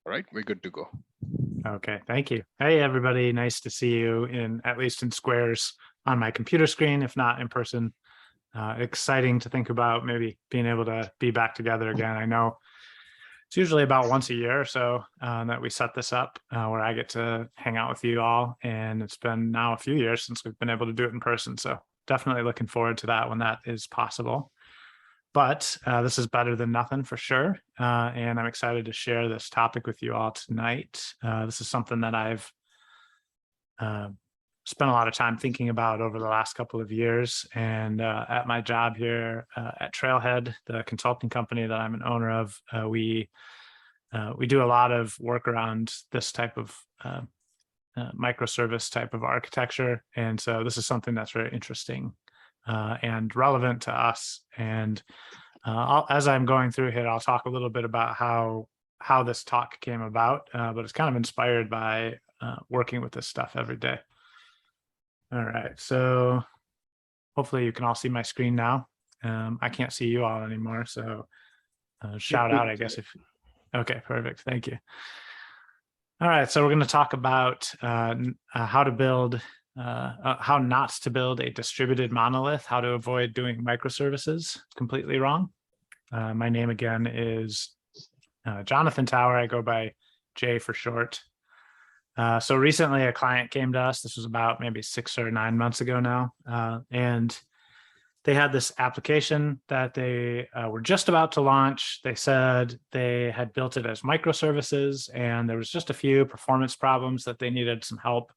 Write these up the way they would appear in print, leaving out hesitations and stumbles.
All right, we're good to go. Okay, thank you. Hey, everybody. Nice to see you at least in squares on my computer screen, if not in person. Exciting to think about maybe being able to be back together again. I know it's usually about once a year or so that we set this up where I get to hang out with you all. And it's been now a few years since we've been able to do it in person. So definitely looking forward to that when that is possible. But this is better than nothing for sure. And I'm excited to share this topic with you all tonight. This is something that I've spent a lot of time thinking about over the last couple of years. And at my job here at Trailhead, the consulting company that I'm an owner of, we do a lot of work around this type of microservice type of architecture. And so this is something that's very interesting and relevant to us. And as I'm going through here, I'll talk a little bit about how this talk came about, but it's kind of inspired by working with this stuff every day. All right, so hopefully you can all see my screen now. I can't see you all anymore, so shout out, I guess. Okay, perfect, thank you. All right, so we're going to talk about how to build how not to build a distributed monolith, how to avoid doing microservices completely wrong. My name again is Jonathan Tower. I go by Jay for short. So recently a client came to us. This was about maybe 6 or 9 months ago now. And they had this application that they were just about to launch. They said they had built it as microservices, and there was just a few performance problems that they needed some help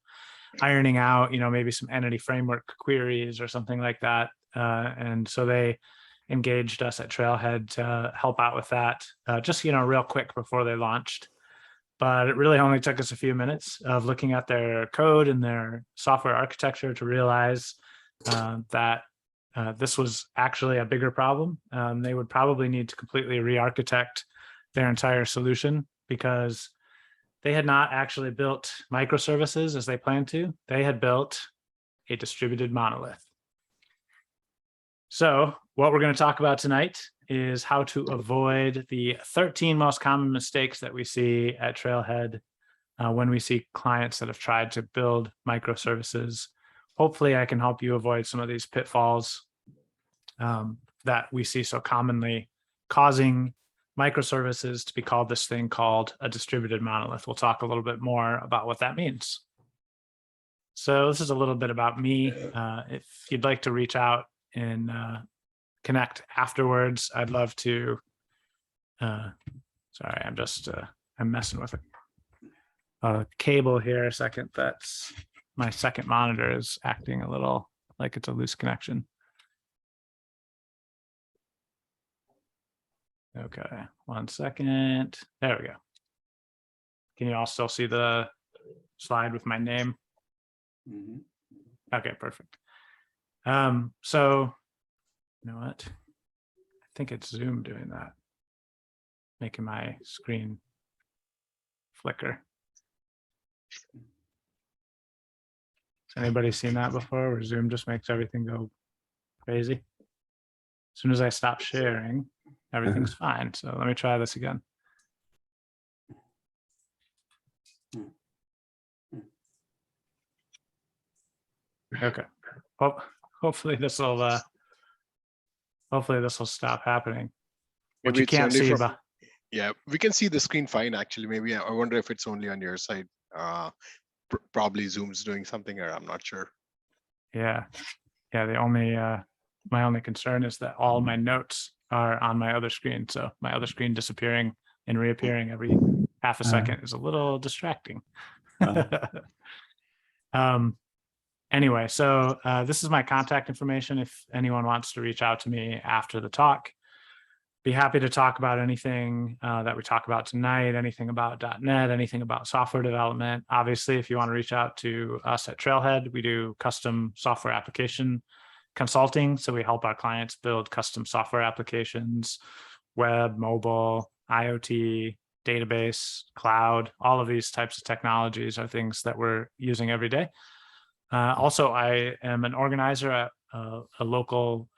ironing out, maybe some entity framework queries or something like that. And so they engaged us at Trailhead to help out with that, just, real quick before they launched. But it really only took us a few minutes of looking at their code and their software architecture to realize that this was actually a bigger problem. They would probably need to completely re-architect their entire solution because they had not actually built microservices as they planned to. They had built a distributed monolith. So what we're going to talk about tonight is how to avoid the 13 most common mistakes that we see at Trailhead when we see clients that have tried to build microservices. Hopefully I can help you avoid some of these pitfalls that we see so commonly, causing microservices to be called this thing called a distributed monolith. We'll talk a little bit more about what that means. So this is a little bit about me. If you'd like to reach out and connect afterwards, I'd love to. Sorry, I'm messing with a cable here a second. That's my second monitor is acting a little like it's a loose connection. Okay, 1 second. There we go. Can you all still see the slide with my name? Mm-hmm. Okay, perfect. So you know what? I think it's Zoom doing that, making my screen flicker. Has anybody seen that before, where Zoom just makes everything go crazy? As soon as I stop sharing, everything's fine. So let me try this again. Okay. Hopefully this will stop happening. What Maybe you can't see from, yeah, we can see the screen fine actually. Maybe I wonder if it's only on your side. Probably Zoom's doing something, or I'm not sure. Yeah. The only my only concern is that all my notes are on my other screen. So my other screen disappearing and reappearing every half a second is a little distracting. Anyway, so this is my contact information. If anyone wants to reach out to me after the talk, be happy to talk about anything that we talk about tonight, anything about .NET, anything about software development. Obviously, if you want to reach out to us at Trailhead, we do custom software application consulting. So we help our clients build custom software applications, web, mobile, IoT, database, cloud. All of these types of technologies are things that we're using every day. Also, I am an organizer at a local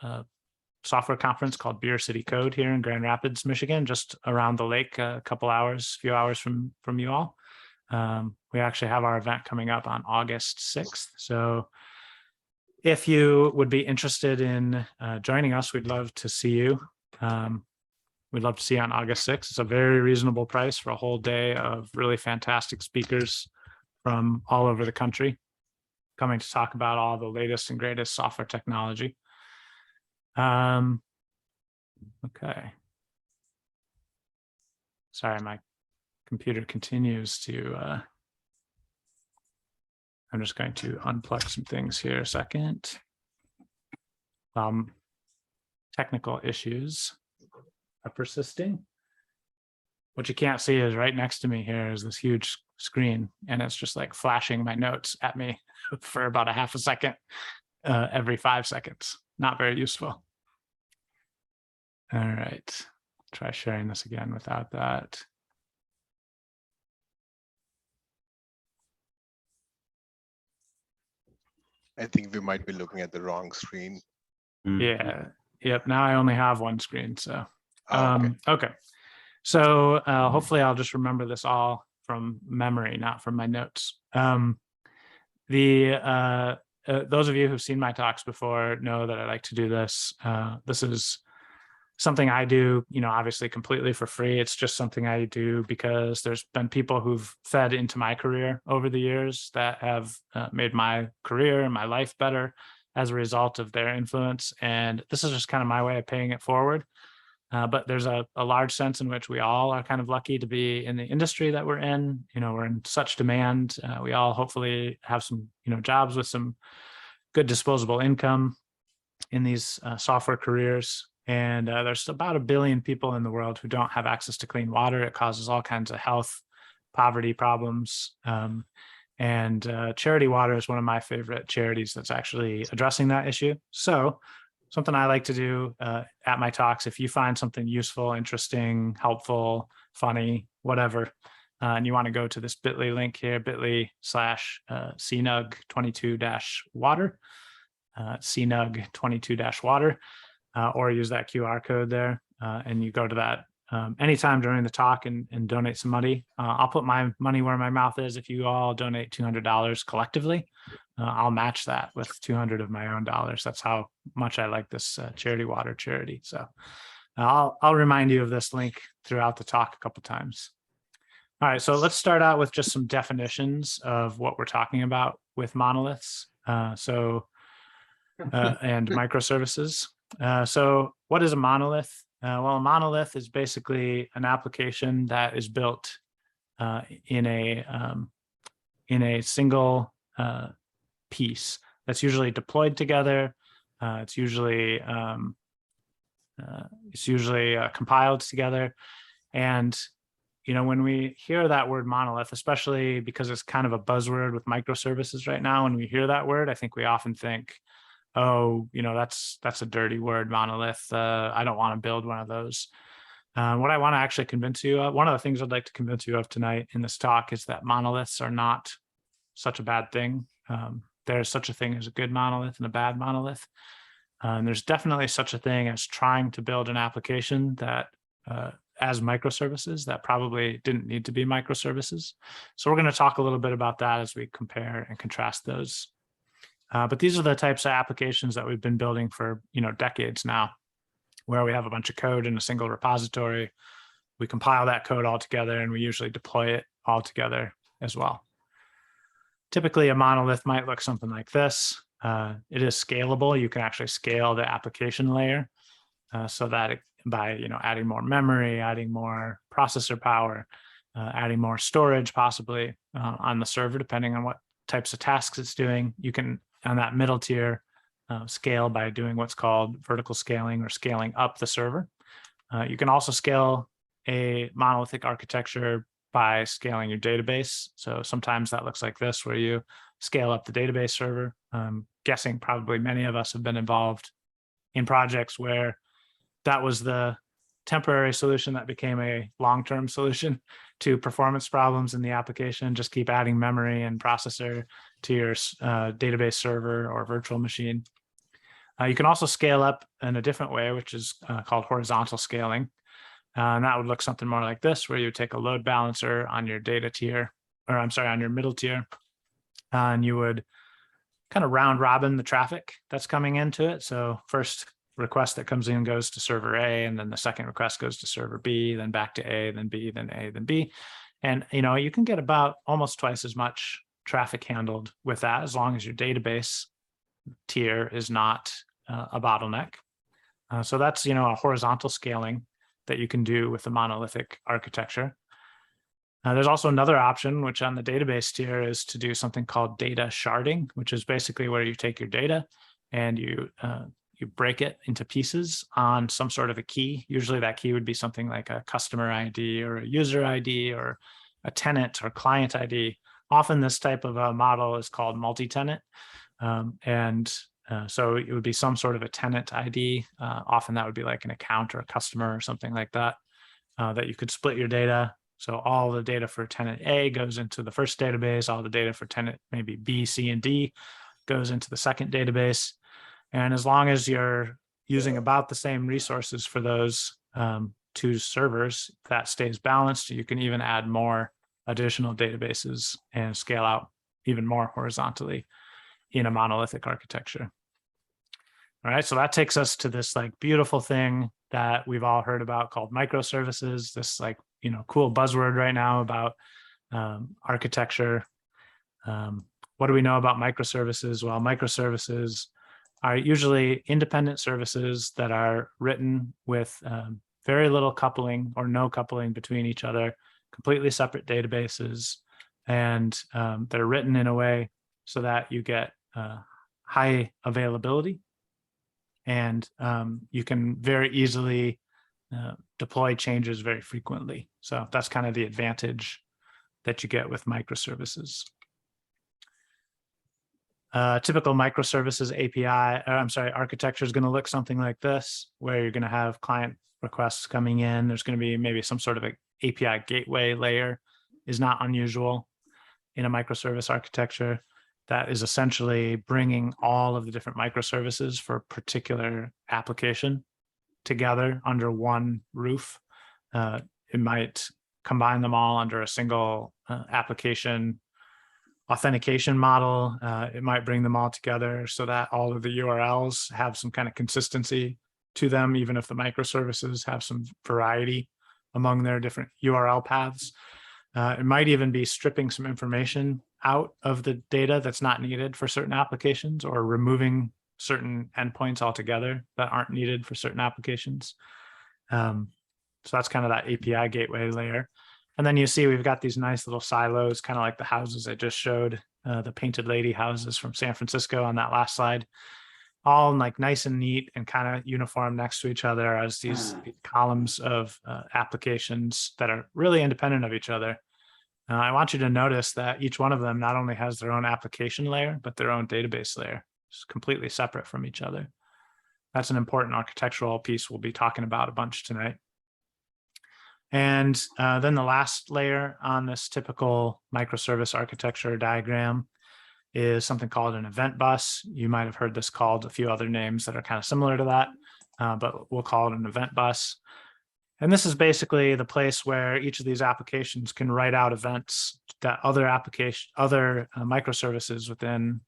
software conference called Beer City Code here in Grand Rapids, Michigan, just around the lake, a few hours from you all. We actually have our event coming up on August 6th. So if you would be interested in joining us, we'd love to see you. We'd love to see you on August 6th. It's a very reasonable price for a whole day of really fantastic speakers from all over the country coming to talk about all the latest and greatest software technology. Okay. Sorry, my computer continues to, I'm just going to unplug some things here a second. Technical issues are persisting. What you can't see is right next to me here is this huge screen, and it's just like flashing my notes at me for about a half a second every 5 seconds. Not very useful. All right, try sharing this again without that. I think we might be looking at the wrong screen. Yeah, yep, now I only have one screen, so. Okay. Okay, so hopefully I'll just remember this all from memory, not from my notes. Those of you who've seen my talks before know that I like to do this. This is something I do, obviously completely for free. It's just something I do because there's been people who've fed into my career over the years that have made my career and my life better as a result of their influence. And this is just kind of my way of paying it forward. But there's a large sense in which we all are kind of lucky to be in the industry that we're in. We're in such demand. We all hopefully have some, jobs with some good disposable income in these software careers. And there's about 1 billion people in the world who don't have access to clean water. It causes all kinds of health, poverty problems. And Charity Water is one of my favorite charities that's actually addressing that issue. So something I like to do at my talks, if you find something useful, interesting, helpful, funny, whatever, and you want to go to this bit.ly link here, bit.ly/CNUG 22-water, CNUG 22-water, or use that QR code there, and you go to that anytime during the talk and donate some money. I'll put my money where my mouth is. If you all donate $200 collectively, I'll match that with 200 of my own dollars. That's how much I like this Charity Water charity. So I'll remind you of this link throughout the talk a couple times. All right, so let's start out with just some definitions of what we're talking about with monoliths and microservices. So what is a monolith? Well, a monolith is basically an application that is built in a single piece that's usually deployed together. It's usually compiled together. And when we hear that word monolith, especially because it's kind of a buzzword with microservices right now, when we hear that word, I think we often think, oh, that's a dirty word, monolith. I don't want to build one of those. What I want to actually convince you of, one of the things I'd like to convince you of tonight in this talk is that monoliths are not such a bad thing. There's such a thing as a good monolith and a bad monolith. And there's definitely such a thing as trying to build an application that as microservices that probably didn't need to be microservices. So we're going to talk a little bit about that as we compare and contrast those. But these are the types of applications that we've been building for decades now, where we have a bunch of code in a single repository. We compile that code all together, and we usually deploy it all together as well. Typically, a monolith might look something like this. It is scalable. You can actually scale the application layer so that by adding more memory, adding more processor power, adding more storage possibly on the server, depending on what types of tasks it's doing. You can, on that middle tier, scale by doing what's called vertical scaling or scaling up the server. You can also scale a monolithic architecture by scaling your database. So sometimes that looks like this, where you scale up the database server. I'm guessing probably many of us have been involved in projects where that was the temporary solution that became a long-term solution to performance problems in the application. Just keep adding memory and processor to your database server or virtual machine. You can also scale up in a different way, which is called horizontal scaling. And that would look something more like this, where you take a load balancer on your data tier, or I'm sorry, on your middle tier, and you would kind of round robin the traffic that's coming into it. So first request that comes in goes to server A, and then the second request goes to server B, then back to A, then B, then A, then B. And you can get about almost twice as much traffic handled with that, as long as your database tier is not a bottleneck. So that's a horizontal scaling that you can do with the monolithic architecture. There's also another option, which on the database tier is to do something called data sharding, which is basically where you take your data and you break it into pieces on some sort of a key. Usually that key would be something like a customer ID or a user ID or a tenant or client ID. Often this type of a model is called multi-tenant. So it would be some sort of a tenant ID. Often that would be like an account or a customer or something like that, that you could split your data. So all the data for tenant A goes into the first database. All the data for tenant maybe B, C, and D goes into the second database. And as long as you're using about the same resources for those two servers, that stays balanced. You can even add more additional databases and scale out even more horizontally in a monolithic architecture. All right, so that takes us to this like beautiful thing that we've all heard about called microservices, this like, cool buzzword right now about architecture. What do we know about microservices? Well, microservices are usually independent services that are written with very little coupling or no coupling between each other, completely separate databases, and they're written in a way so that you get high availability, and you can very easily deploy changes very frequently. So that's kind of the advantage that you get with microservices. Typical microservices architecture is going to look something like this, where you're going to have client requests coming in. There's going to be maybe some sort of an API gateway layer. Is not unusual in a microservice architecture. That is essentially bringing all of the different microservices for a particular application together under one roof. It might combine them all under a single application authentication model. It might bring them all together so that all of the URLs have some kind of consistency to them, even if the microservices have some variety among their different URL paths. It might even be stripping some information out of the data that's not needed for certain applications, or removing certain endpoints altogether that aren't needed for certain applications. So that's kind of that API gateway layer. And then you see we've got these nice little silos, kind of like the houses I just showed, the painted lady houses from San Francisco on that last slide, all like nice and neat and kind of uniform next to each other as these columns of applications that are really independent of each other. I want you to notice that each one of them not only has their own application layer, but their own database layer. It's completely separate from each other. That's an important architectural piece we'll be talking about a bunch tonight. And then the last layer on this typical microservice architecture diagram is something called an event bus. You might have heard this called a few other names that are kind of similar to that, but we'll call it an event bus. And this is basically the place where each of these applications can write out events that other microservices within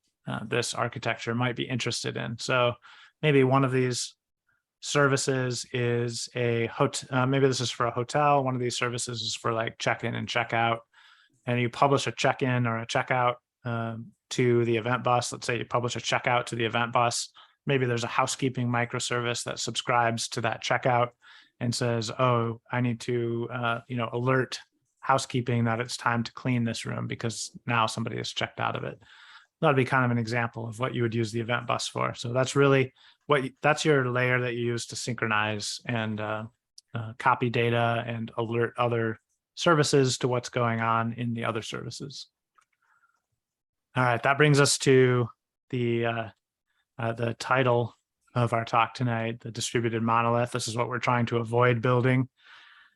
this architecture might be interested in. So maybe one of these services is a hotel. Maybe this is for a hotel. One of these services is for like check-in and check-out. And you publish a check-in or a checkout to the event bus. Let's say you publish a checkout to the event bus. Maybe there's a housekeeping microservice that subscribes to that checkout and says, oh, I need to alert housekeeping that it's time to clean this room because now somebody has checked out of it. That'd be kind of an example of what you would use the event bus for. So that's really that's your layer that you use to synchronize and copy data and alert other services to what's going on in the other services. All right, that brings us to the title of our talk tonight, the distributed monolith. This is what we're trying to avoid building.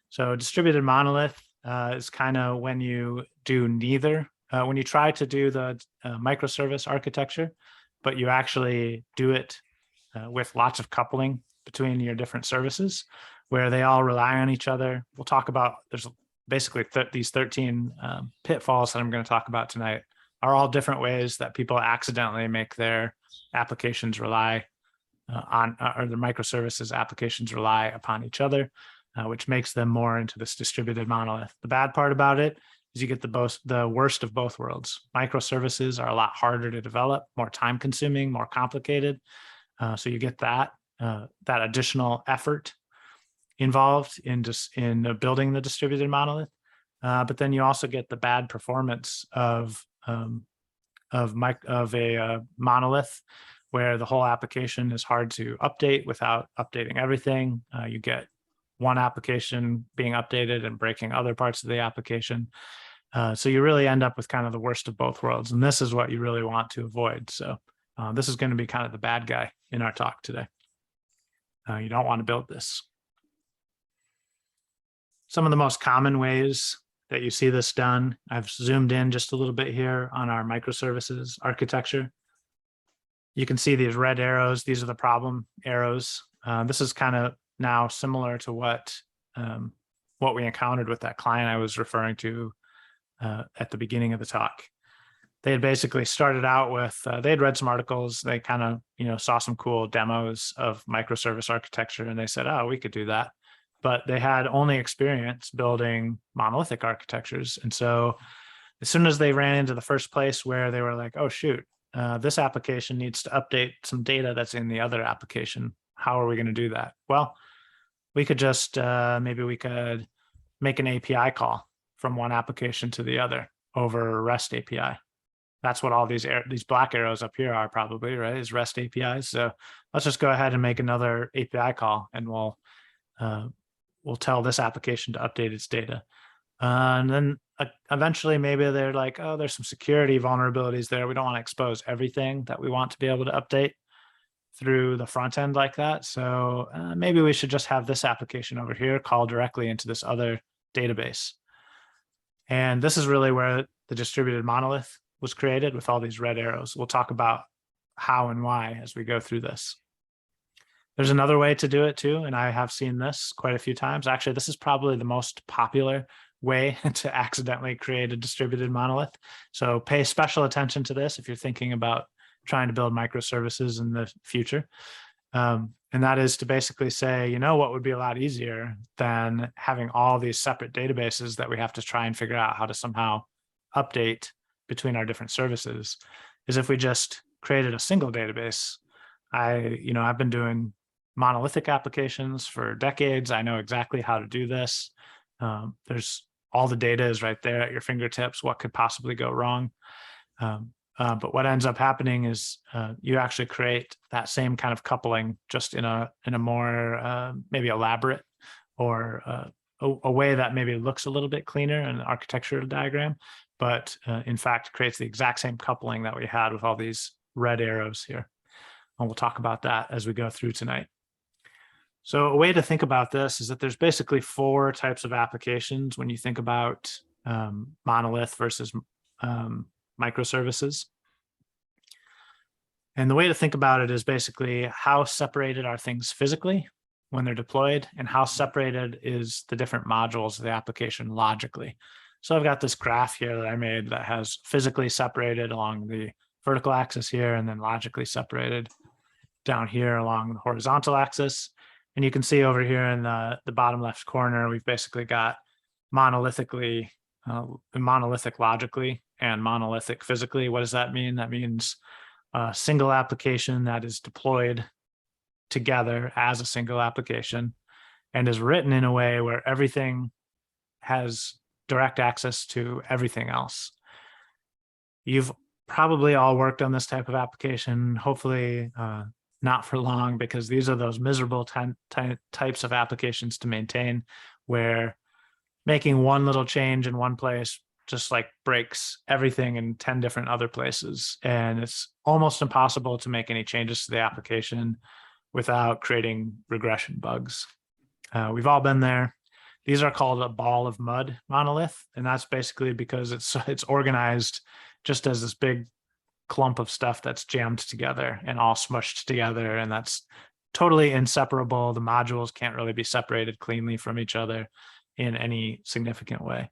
So distributed monolith is kind of when you do neither. When you try to do the microservice architecture, but you actually do it with lots of coupling between your different services where they all rely on each other. We'll talk about, there's basically these 13 pitfalls that I'm going to talk about tonight are all different ways that people accidentally make their applications rely or the microservices applications rely upon each other, which makes them more into this distributed monolith. The bad part about it is you get the worst of both worlds. Microservices are a lot harder to develop, more time consuming, more complicated. So you get that additional effort involved in building the distributed monolith. But then you also get the bad performance of a monolith where the whole application is hard to update without updating everything. You get one application being updated and breaking other parts of the application. So you really end up with kind of the worst of both worlds. And this is what you really want to avoid. So this is going to be kind of the bad guy in our talk today. You don't want to build this. Some of the most common ways that you see this done, I've zoomed in just a little bit here on our microservices architecture. You can see these red arrows. These are the problem arrows. This is kind of now similar to what we encountered with that client I was referring to at the beginning of the talk. They had basically started out with, they had read some articles. They kind of, saw some cool demos of microservice architecture, and they said, oh, we could do that. But they had only experience building monolithic architectures. And so as soon as they ran into the first place where they were like, oh, shoot, this application needs to update some data that's in the other application. How are we going to do that? Well, we could just, maybe we could make an API call from one application to the other over REST API. That's what all these black arrows up here are probably, right? Is REST APIs. So let's just go ahead and make another API call, and we'll tell this application to update its data. And then eventually maybe they're like, oh, there's some security vulnerabilities there. We don't want to expose everything that we want to be able to update through the front end like that. So maybe we should just have this application over here call directly into this other database. And this is really where the distributed monolith was created with all these red arrows. We'll talk about how and why as we go through this. There's another way to do it too, and I have seen this quite a few times. Actually, this is probably the most popular way to accidentally create a distributed monolith. So pay special attention to this if you're thinking about trying to build microservices in the future. And that is to basically say, what would be a lot easier than having all these separate databases that we have to try and figure out how to somehow update between our different services, is if we just created a single database. I've been doing monolithic applications for decades. I know exactly how to do this. There's all the data is right there at your fingertips. What could possibly go wrong? But what ends up happening is you actually create that same kind of coupling just in a more maybe elaborate or a way that maybe looks a little bit cleaner in an architectural diagram, but in fact creates the exact same coupling that we had with all these red arrows here. And we'll talk about that as we go through tonight. So a way to think about this is that there's basically 4 types of applications when you think about monolith versus microservices. And the way to think about it is basically how separated are things physically when they're deployed, and how separated is the different modules of the application logically. So I've got this graph here that I made that has physically separated along the vertical axis here, and then logically separated down here along the horizontal axis. And you can see over here in the bottom left corner, we've basically got monolithic logically and monolithic physically. What does that mean? That means a single application that is deployed together as a single application and is written in a way where everything has direct access to everything else. You've probably all worked on this type of application, hopefully not for long, because these are those miserable types of applications to maintain, where making one little change in one place just like breaks everything in 10 different other places. And it's almost impossible to make any changes to the application without creating regression bugs. We've all been there. These are called a ball of mud monolith. And that's basically because it's organized just as this big clump of stuff that's jammed together and all smushed together, and that's totally inseparable. The modules can't really be separated cleanly from each other in any significant way.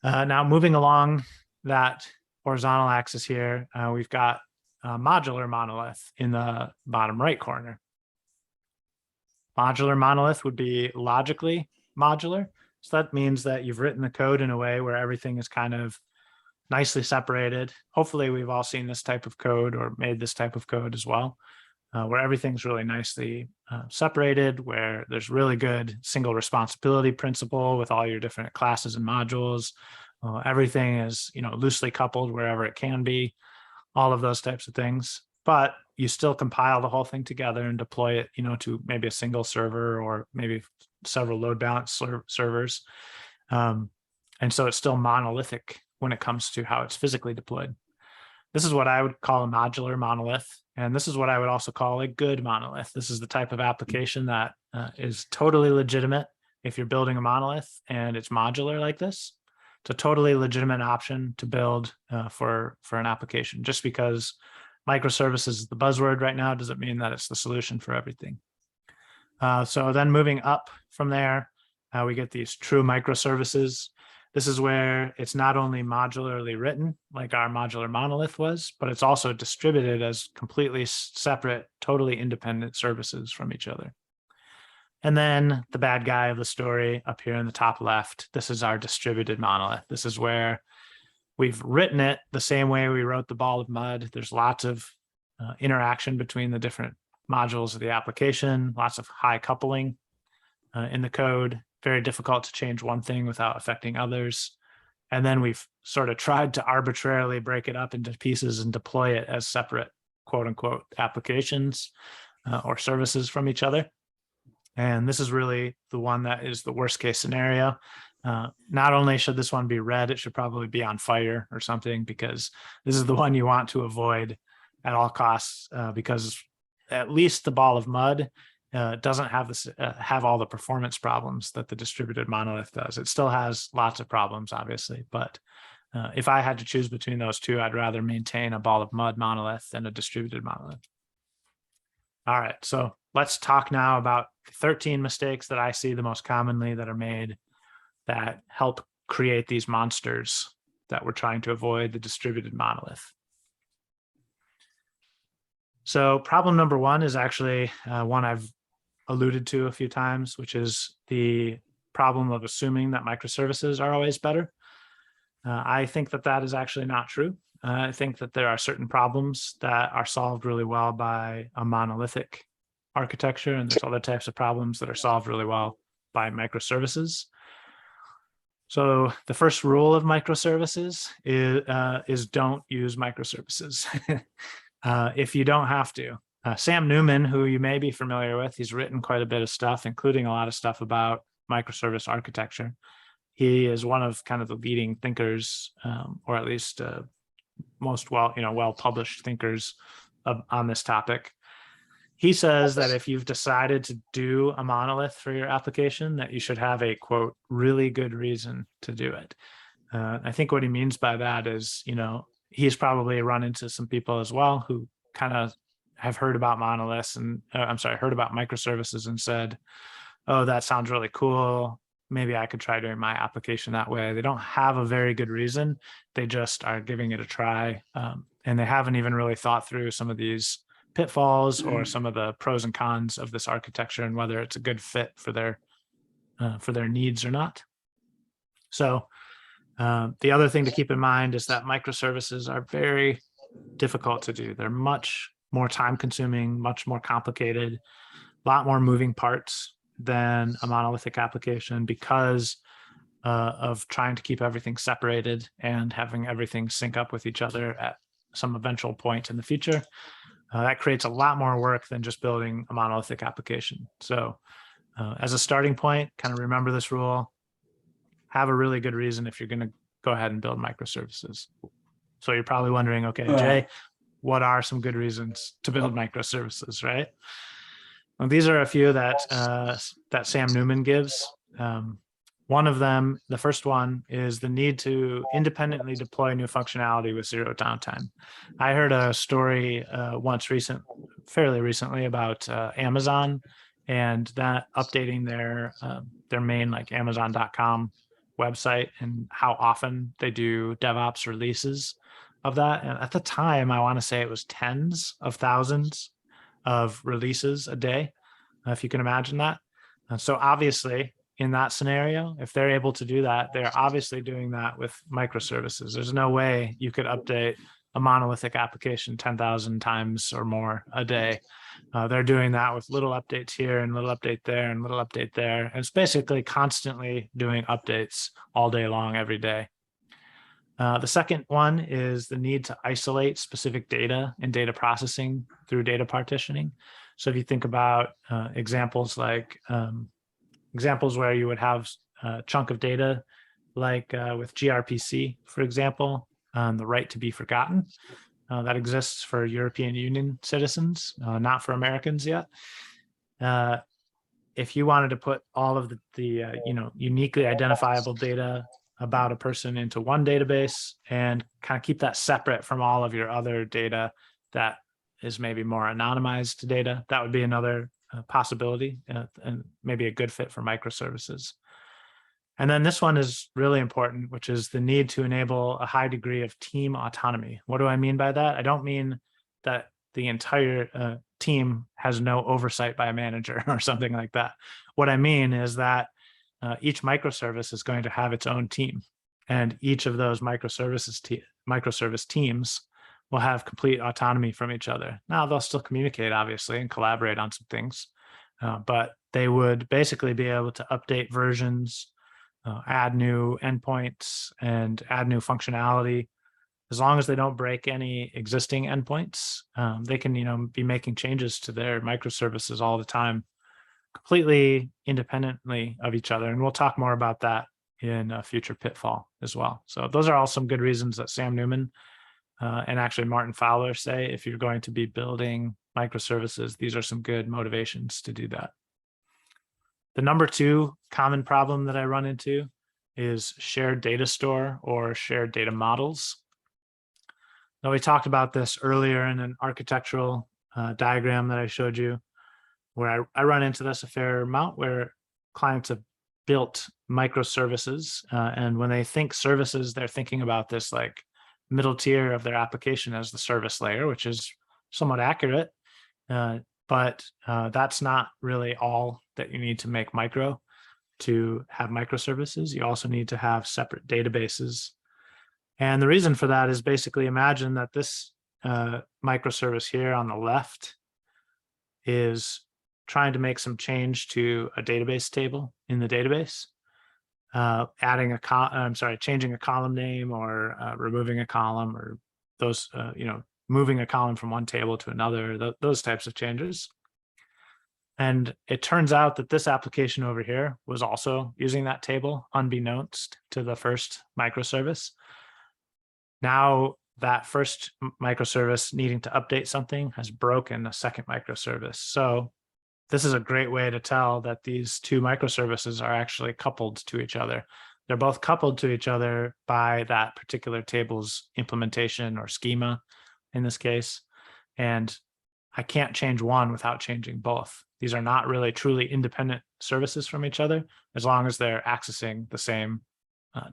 Now, moving along that horizontal axis here, we've got a modular monolith in the bottom right corner. Modular monolith would be logically modular. So that means that you've written the code in a way where everything is kind of nicely separated. Hopefully we've all seen this type of code or made this type of code as well, where everything's really nicely separated, where there's really good single responsibility principle with all your different classes and modules. Everything is, loosely coupled wherever it can be, all of those types of things. But you still compile the whole thing together and deploy it, to maybe a single server or maybe several load balance servers. And so it's still monolithic when it comes to how it's physically deployed. This is what I would call a modular monolith. And this is what I would also call a good monolith. This is the type of application that is totally legitimate if you're building a monolith and it's modular like this. It's a totally legitimate option to build for an application. Just because microservices is the buzzword right now doesn't mean that it's the solution for everything. So then moving up from there, we get these true microservices. This is where it's not only modularly written like our modular monolith was, but it's also distributed as completely separate, totally independent services from each other. And then the bad guy of the story up here in the top left, this is our distributed monolith. This is where we've written it the same way we wrote the ball of mud. There's lots of interaction between the different modules of the application, lots of high coupling in the code, very difficult to change one thing without affecting others. And then we've sort of tried to arbitrarily break it up into pieces and deploy it as separate, quote unquote, applications or services from each other. And this is really the one that is the worst case scenario. Not only should this one be red, it should probably be on fire or something, because this is the one you want to avoid at all costs, because at least the ball of mud doesn't have this have all the performance problems that the distributed monolith does. It still has lots of problems, obviously, but if I had to choose between those two, I'd rather maintain a ball of mud monolith than a distributed monolith. All right, so let's talk now about 13 mistakes that I see the most commonly that are made that help create these monsters that we're trying to avoid the distributed monolith. So problem number one is actually one I've alluded to a few times, which is the problem of assuming that microservices are always better. I think that that is actually not true. I think that there are certain problems that are solved really well by a monolithic architecture, and there's other types of problems that are solved really well by microservices. So the first rule of microservices is don't use microservices if you don't have to. Sam Newman, who you may be familiar with, he's written quite a bit of stuff, including a lot of stuff about microservice architecture. He is one of kind of the leading thinkers, or at least most well-published thinkers on this topic. He says that if you've decided to do a monolith for your application, that you should have a, quote, really good reason to do it. I think what he means by that is, he's probably run into some people as well who kind of have heard about monoliths and heard about microservices and said, oh, that sounds really cool. Maybe I could try doing my application that way. They don't have a very good reason. They just are giving it a try. And they haven't even really thought through some of these pitfalls or some of the pros and cons of this architecture and whether it's a good fit for their needs or not. So the other thing to keep in mind is that microservices are very difficult to do. They're much more time consuming, much more complicated, a lot more moving parts than a monolithic application because of trying to keep everything separated and having everything sync up with each other at some eventual point in the future. That creates a lot more work than just building a monolithic application. So as a starting point, kind of remember this rule, have a really good reason if you're going to go ahead and build microservices. So you're probably wondering, okay, Jay, what are some good reasons to build microservices, right? Well, these are a few that that Sam Newman gives. One of them, the first one, is the need to independently deploy new functionality with zero downtime. I heard a story fairly recently about Amazon and that updating their main like Amazon.com website and how often they do DevOps releases of that. And at the time, I want to say it was tens of thousands of releases a day, if you can imagine that. So obviously, in that scenario, if they're able to do that, they're obviously doing that with microservices. There's no way you could update a monolithic application 10,000 times or more a day. They're doing that with little updates here and little update there and little update there. And it's basically constantly doing updates all day long, every day. The second one is the need to isolate specific data and data processing through data partitioning. So if you think about examples like examples where you would have a chunk of data, like with gRPC, for example, the right to be forgotten. That exists for European Union citizens, not for Americans yet. If you wanted to put all of the uniquely identifiable data about a person into one database and kind of keep that separate from all of your other data that is maybe more anonymized data, that would be another possibility and maybe a good fit for microservices. And then this one is really important, which is the need to enable a high degree of team autonomy. What do I mean by that? I don't mean that the entire team has no oversight by a manager or something like that. What I mean is that each microservice is going to have its own team, and each of those microservice teams will have complete autonomy from each other. Now, they'll still communicate, obviously, and collaborate on some things, but they would basically be able to update versions, add new endpoints, and add new functionality. As long as they don't break any existing endpoints, they can, be making changes to their microservices all the time, completely independently of each other. And we'll talk more about that in a future pitfall as well. So those are all some good reasons that Sam Newman and actually Martin Fowler say, if you're going to be building microservices, these are some good motivations to do that. The number two common problem that I run into is shared data store or shared data models. Now, we talked about this earlier in an architectural diagram that I showed you, where I run into this a fair amount, where clients have built microservices. And when they think services, they're thinking about this like middle tier of their application as the service layer, which is somewhat accurate. But that's not really all that you need to make micro to have microservices. You also need to have separate databases. And the reason for that is basically imagine that this microservice here on the left is trying to make some change to a database table in the database, changing a column name or removing a column, or those, moving a column from one table to another, those types of changes. And it turns out that this application over here was also using that table unbeknownst to the first microservice. Now that first microservice needing to update something has broken a second microservice. So this is a great way to tell that these two microservices are actually coupled to each other. They're both coupled to each other by that particular table's implementation or schema in this case. And I can't change one without changing both. These are not really truly independent services from each other, as long as they're accessing the same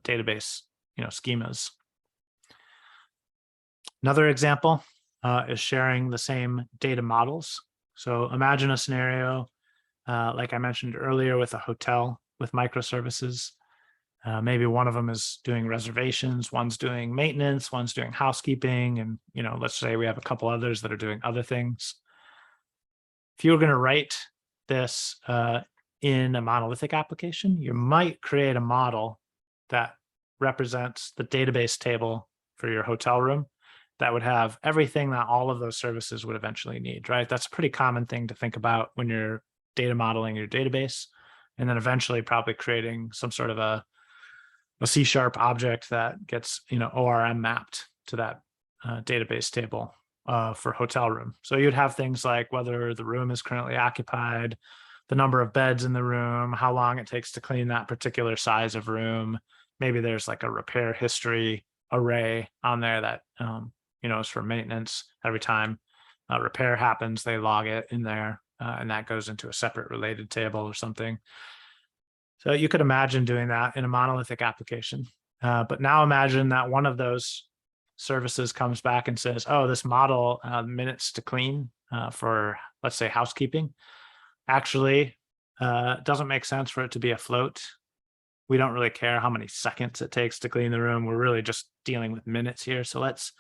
database, schemas. Another example is sharing the same data models. So imagine a scenario, like I mentioned earlier, with a hotel with microservices. Maybe one of them is doing reservations, one's doing maintenance, one's doing housekeeping, and let's say we have a couple others that are doing other things. If you were going to write this in a monolithic application, you might create a model that represents the database table for your hotel room that would have everything that all of those services would eventually need, right? That's a pretty common thing to think about when you're data modeling your database, and then eventually probably creating some sort of a C# object that gets, ORM mapped to that database table for hotel room. So you'd have things like whether the room is currently occupied, the number of beds in the room, how long it takes to clean that particular size of room. Maybe there's like a repair history array on there that is for maintenance. Every time a repair happens, they log it in there, and that goes into a separate related table or something. So you could imagine doing that in a monolithic application. But now imagine that one of those services comes back and says, oh, this model minutes to clean for, let's say, housekeeping, actually doesn't make sense for it to be a float. We don't really care how many seconds it takes to clean the room. We're really just dealing with minutes here. So let's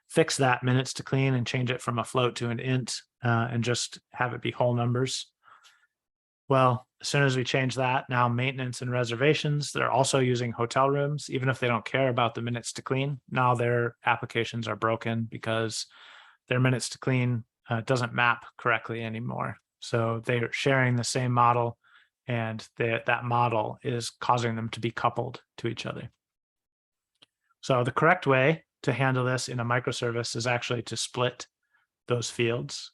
fix that minutes to clean and change it from a float to an int and just have it be whole numbers. Well, as soon as we change that, now maintenance and reservations, they're also using hotel rooms, even if they don't care about the minutes to clean. Now their applications are broken because their minutes to clean doesn't map correctly anymore. So they're sharing the same model, and that model is causing them to be coupled to each other. So the correct way to handle this in a microservice is actually to split those fields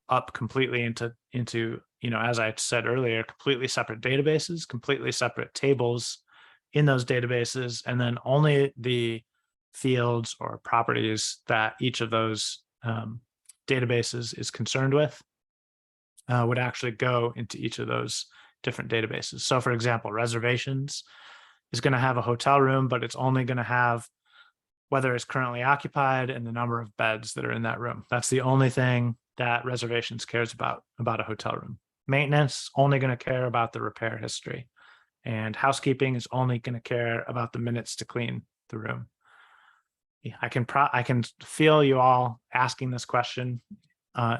up completely into as I said earlier, completely separate databases, completely separate tables in those databases, and then only the fields or properties that each of those databases is concerned with would actually go into each of those different databases. So for example, reservations is going to have a hotel room, but it's only going to have whether it's currently occupied and the number of beds that are in that room. That's the only thing that reservations cares about a hotel room. Maintenance, only going to care about the repair history. And housekeeping is only going to care about the minutes to clean the room. I can feel you all asking this question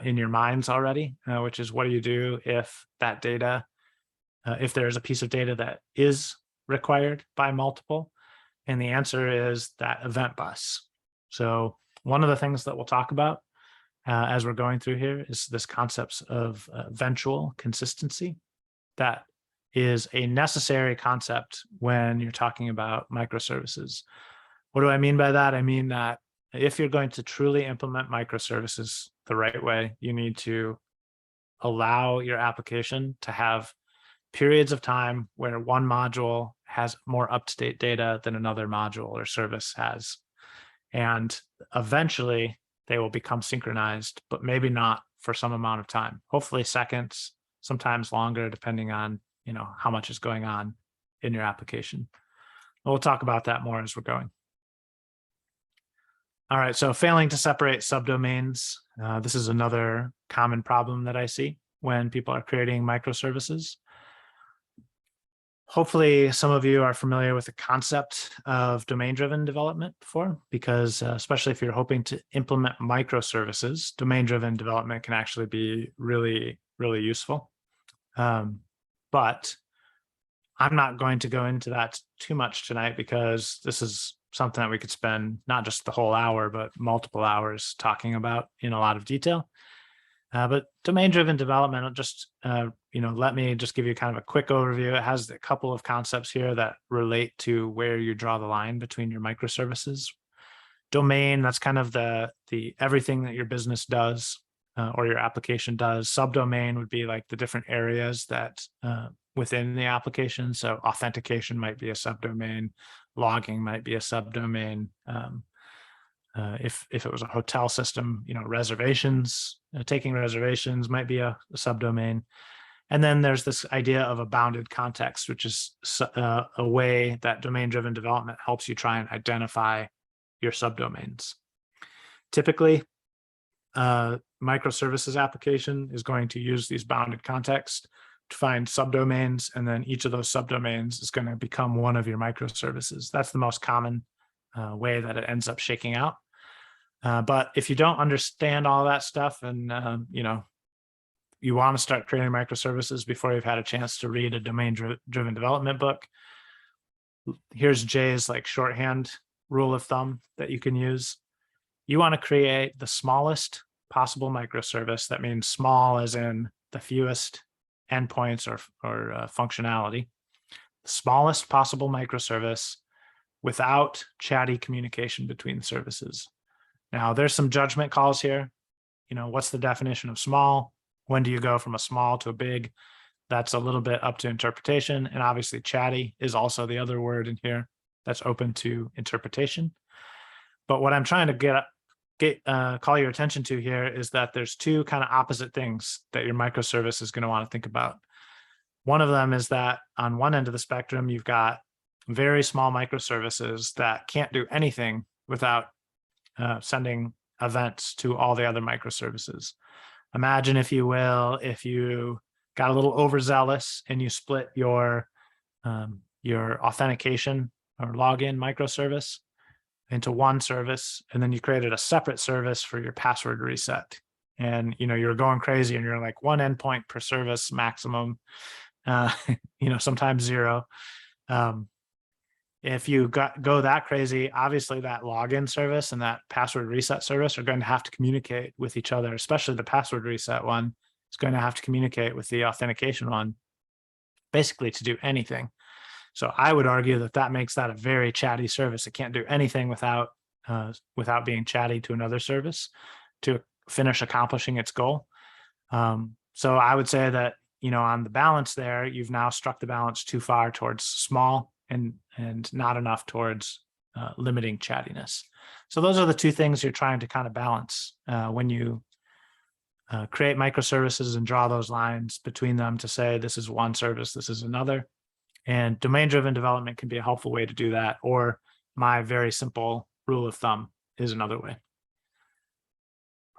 in your minds already, which is, what do you do if that data, if there's a piece of data that is required by multiple? And the answer is that event bus. So one of the things that we'll talk about as we're going through here is this concept of eventual consistency. That is a necessary concept when you're talking about microservices. What do I mean by that? I mean that if you're going to truly implement microservices the right way, you need to allow your application to have periods of time where one module has more up-to-date data than another module or service has. And eventually they will become synchronized, but maybe not for some amount of time, hopefully seconds, sometimes longer, depending on how much is going on in your application. We'll talk about that more as we're going. All right, so failing to separate subdomains. This is another common problem that I see when people are creating microservices. Hopefully some of you are familiar with the concept of domain-driven development before, because especially if you're hoping to implement microservices, domain-driven development can actually be really, really useful. But I'm not going to go into that too much tonight, because this is something that we could spend not just the whole hour, but multiple hours talking about in a lot of detail. But domain-driven development, just let me just give you kind of a quick overview. It has a couple of concepts here that relate to where you draw the line between your microservices. Domain, that's kind of the everything that your business does or your application does. Subdomain would be like the different areas that within the application. So authentication might be a subdomain, logging might be a subdomain. If it was a hotel system, reservations, taking reservations might be a subdomain. And then there's this idea of a bounded context, which is a way that domain-driven development helps you try and identify your subdomains. Typically, microservices application is going to use these bounded contexts to find subdomains, and then each of those subdomains is going to become one of your microservices. That's the most common way that it ends up shaking out. But if you don't understand all that stuff, and you want to start creating microservices before you've had a chance to read a domain-driven development book, here's Jay's shorthand rule of thumb that you can use. You want to create the smallest possible microservice. That means small as in the fewest endpoints or functionality. The smallest possible microservice without chatty communication between services. Now, there's some judgment calls here. What's the definition of small? When do you go from a small to a big? that's a little bit up to interpretation. And obviously chatty is also the other word in here that's open to interpretation. But what I'm trying to call your attention to here is that there's two kind of opposite things that your microservice is going to want to think about. One of them is that on one end of the spectrum, you've got very small microservices that can't do anything without sending events to all the other microservices. Imagine, if you will, if you got a little overzealous and you split your authentication or login microservice into one service, and then you created a separate service for your password reset. And you're going crazy, and you're like one endpoint per service maximum. Sometimes zero. If you go that crazy, obviously that login service and that password reset service are going to have to communicate with each other, especially the password reset one is going to have to communicate with the authentication one, basically to do anything. So I would argue that makes that a very chatty service. It can't do anything without being chatty to another service to finish accomplishing its goal. So I would say that, on the balance there, you've now struck the balance too far towards small and not enough towards limiting chattiness. So those are the two things you're trying to kind of balance when you create microservices and draw those lines between them to say, this is one service, this is another. And domain-driven development can be a helpful way to do that, or my very simple rule of thumb is another way.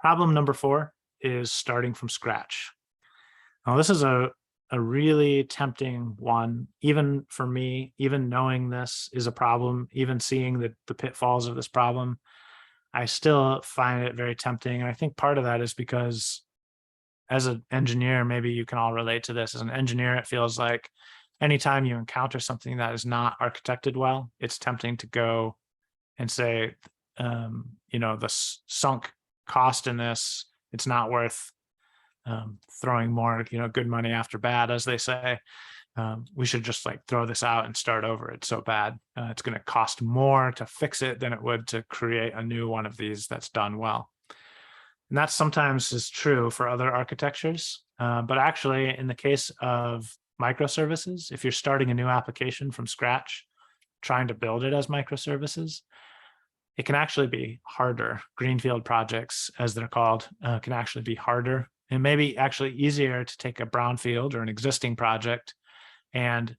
Problem number 4 is starting from scratch. Now, this is a really tempting one, even for me, even knowing this is a problem, even seeing the pitfalls of this problem, I still find it very tempting. And I think part of that is because as an engineer, maybe you can all relate to this. As an engineer, it feels like anytime you encounter something that is not architected well, it's tempting to go and say, the sunk cost in this, it's not worth throwing more, good money after bad, as they say. We should just throw this out and start over. It's so bad. It's going to cost more to fix it than it would to create a new one of these that's done well. And that sometimes is true for other architectures. But actually, in the case of microservices, if you're starting a new application from scratch, trying to build it as microservices, it can actually be harder. Greenfield projects, as they're called, can actually be harder. And maybe actually easier to take a brownfield or an existing project and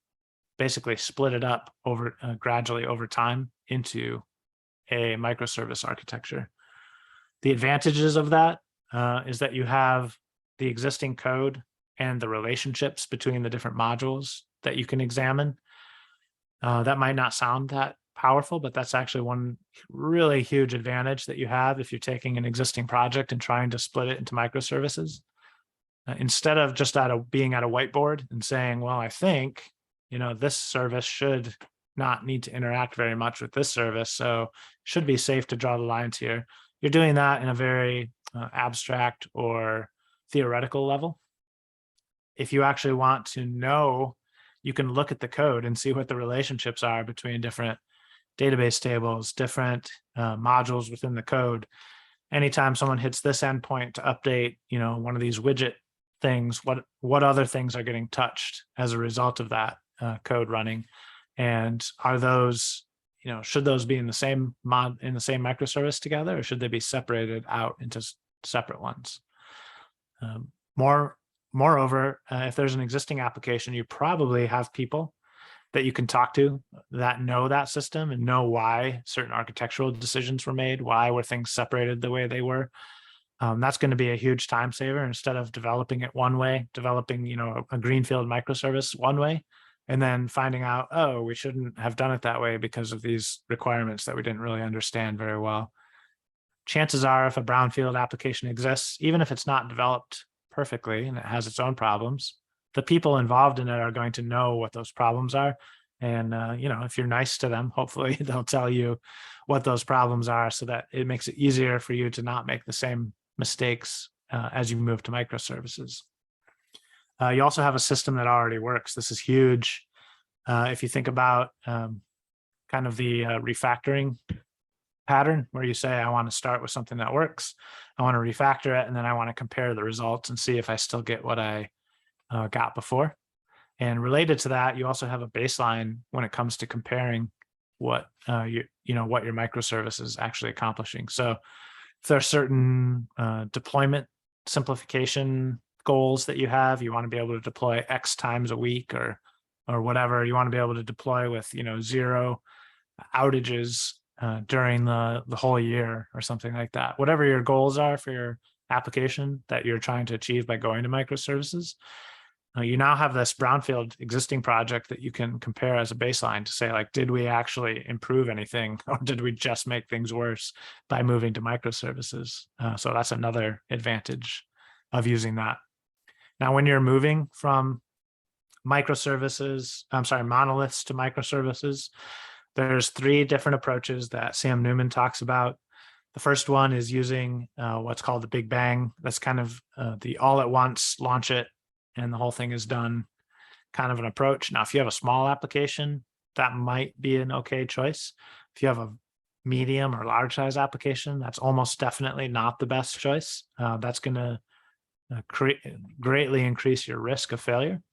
basically split it up over gradually over time into a microservice architecture. The advantages of that is that you have the existing code and the relationships between the different modules that you can examine. That might not sound that powerful, but that's actually one really huge advantage that you have if you're taking an existing project and trying to split it into microservices. Instead of just being at a whiteboard and saying, well, I think, this service should not need to interact very much with this service, so it should be safe to draw the lines here. You're doing that in a very abstract or theoretical level. If you actually want to know, you can look at the code and see what the relationships are between different database tables, different modules within the code. Anytime someone hits this endpoint to update, one of these widget things, what other things are getting touched as a result of that code running, and are those, should those be in the same microservice together, or should they be separated out into separate ones? Moreover, if there's an existing application, you probably have people that you can talk to that know that system and know why certain architectural decisions were made, why were things separated the way they were. That's going to be a huge time saver. Instead of developing it one way, developing a greenfield microservice one way, and then finding out, oh, we shouldn't have done it that way because of these requirements that we didn't really understand very well. Chances are, if a brownfield application exists, even if it's not developed perfectly and it has its own problems, the people involved in it are going to know what those problems are. And, if you're nice to them, hopefully they'll tell you what those problems are, so that it makes it easier for you to not make the same mistakes as you move to microservices. You also have a system that already works. This is huge. If you think about kind of the refactoring pattern, where you say, I want to start with something that works, I want to refactor it, and then I want to compare the results and see if I still get what I got before. And related to that, you also have a baseline when it comes to comparing what what your microservice is actually accomplishing. So if there are certain deployment simplification goals that you have, you want to be able to deploy X times a week or whatever, you want to be able to deploy with 0 outages during the whole year or something like that. Whatever your goals are for your application that you're trying to achieve by going to microservices, you now have this brownfield existing project that you can compare as a baseline to say, like, did we actually improve anything, or did we just make things worse by moving to microservices? So that's another advantage of using that. Now, when you're moving from monoliths to microservices, there's 3 different approaches that Sam Newman talks about. The first one is using what's called the Big Bang. That's kind of the all at once, launch it, and the whole thing is done kind of an approach. Now, if you have a small application, that might be an okay choice. If you have a medium or large size application, that's almost definitely not the best choice. That's going to greatly increase your risk of failure.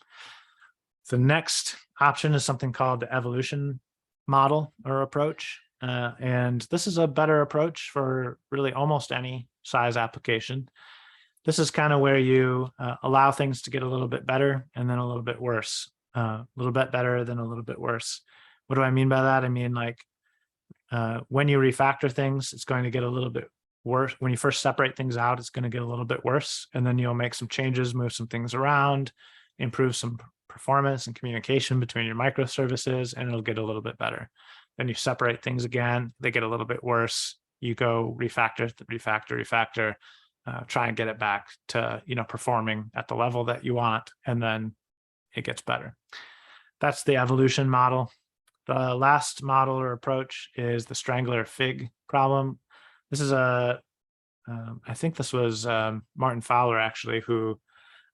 The next option is something called the evolution model or approach. And this is a better approach for really almost any size application. This is kind of where you allow things to get a little bit better and then a little bit worse, a little bit better, then a little bit worse. What do I mean by that? I mean, like, when you refactor things, it's going to get a little bit worse. When you first separate things out, it's going to get a little bit worse. And then you'll make some changes, move some things around, improve some performance and communication between your microservices, and it'll get a little bit better. Then you separate things again, they get a little bit worse. You go refactor, try and get it back to performing at the level that you want, and then it gets better. That's the evolution model. The last model or approach is the strangler fig problem. This is I think this was Martin Fowler actually, who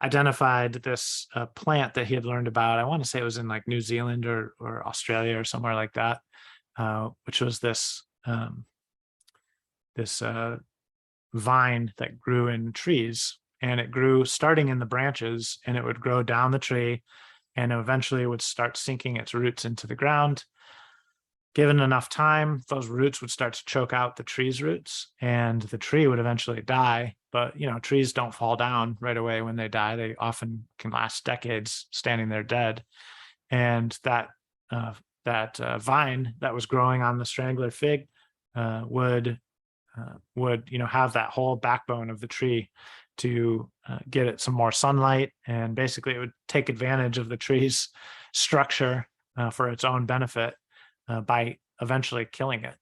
identified this plant that he had learned about. I want to say it was in like New Zealand or Australia or somewhere like that, which was this vine that grew in trees, and it grew starting in the branches, and it would grow down the tree, and eventually it would start sinking its roots into the ground. Given enough time, those roots would start to choke out the tree's roots, and the tree would eventually die. But trees don't fall down right away when they die. They often can last decades standing there dead. And that vine that was growing on the strangler fig would have that whole backbone of the tree to get it some more sunlight, and basically it would take advantage of the tree's structure for its own benefit by eventually killing it.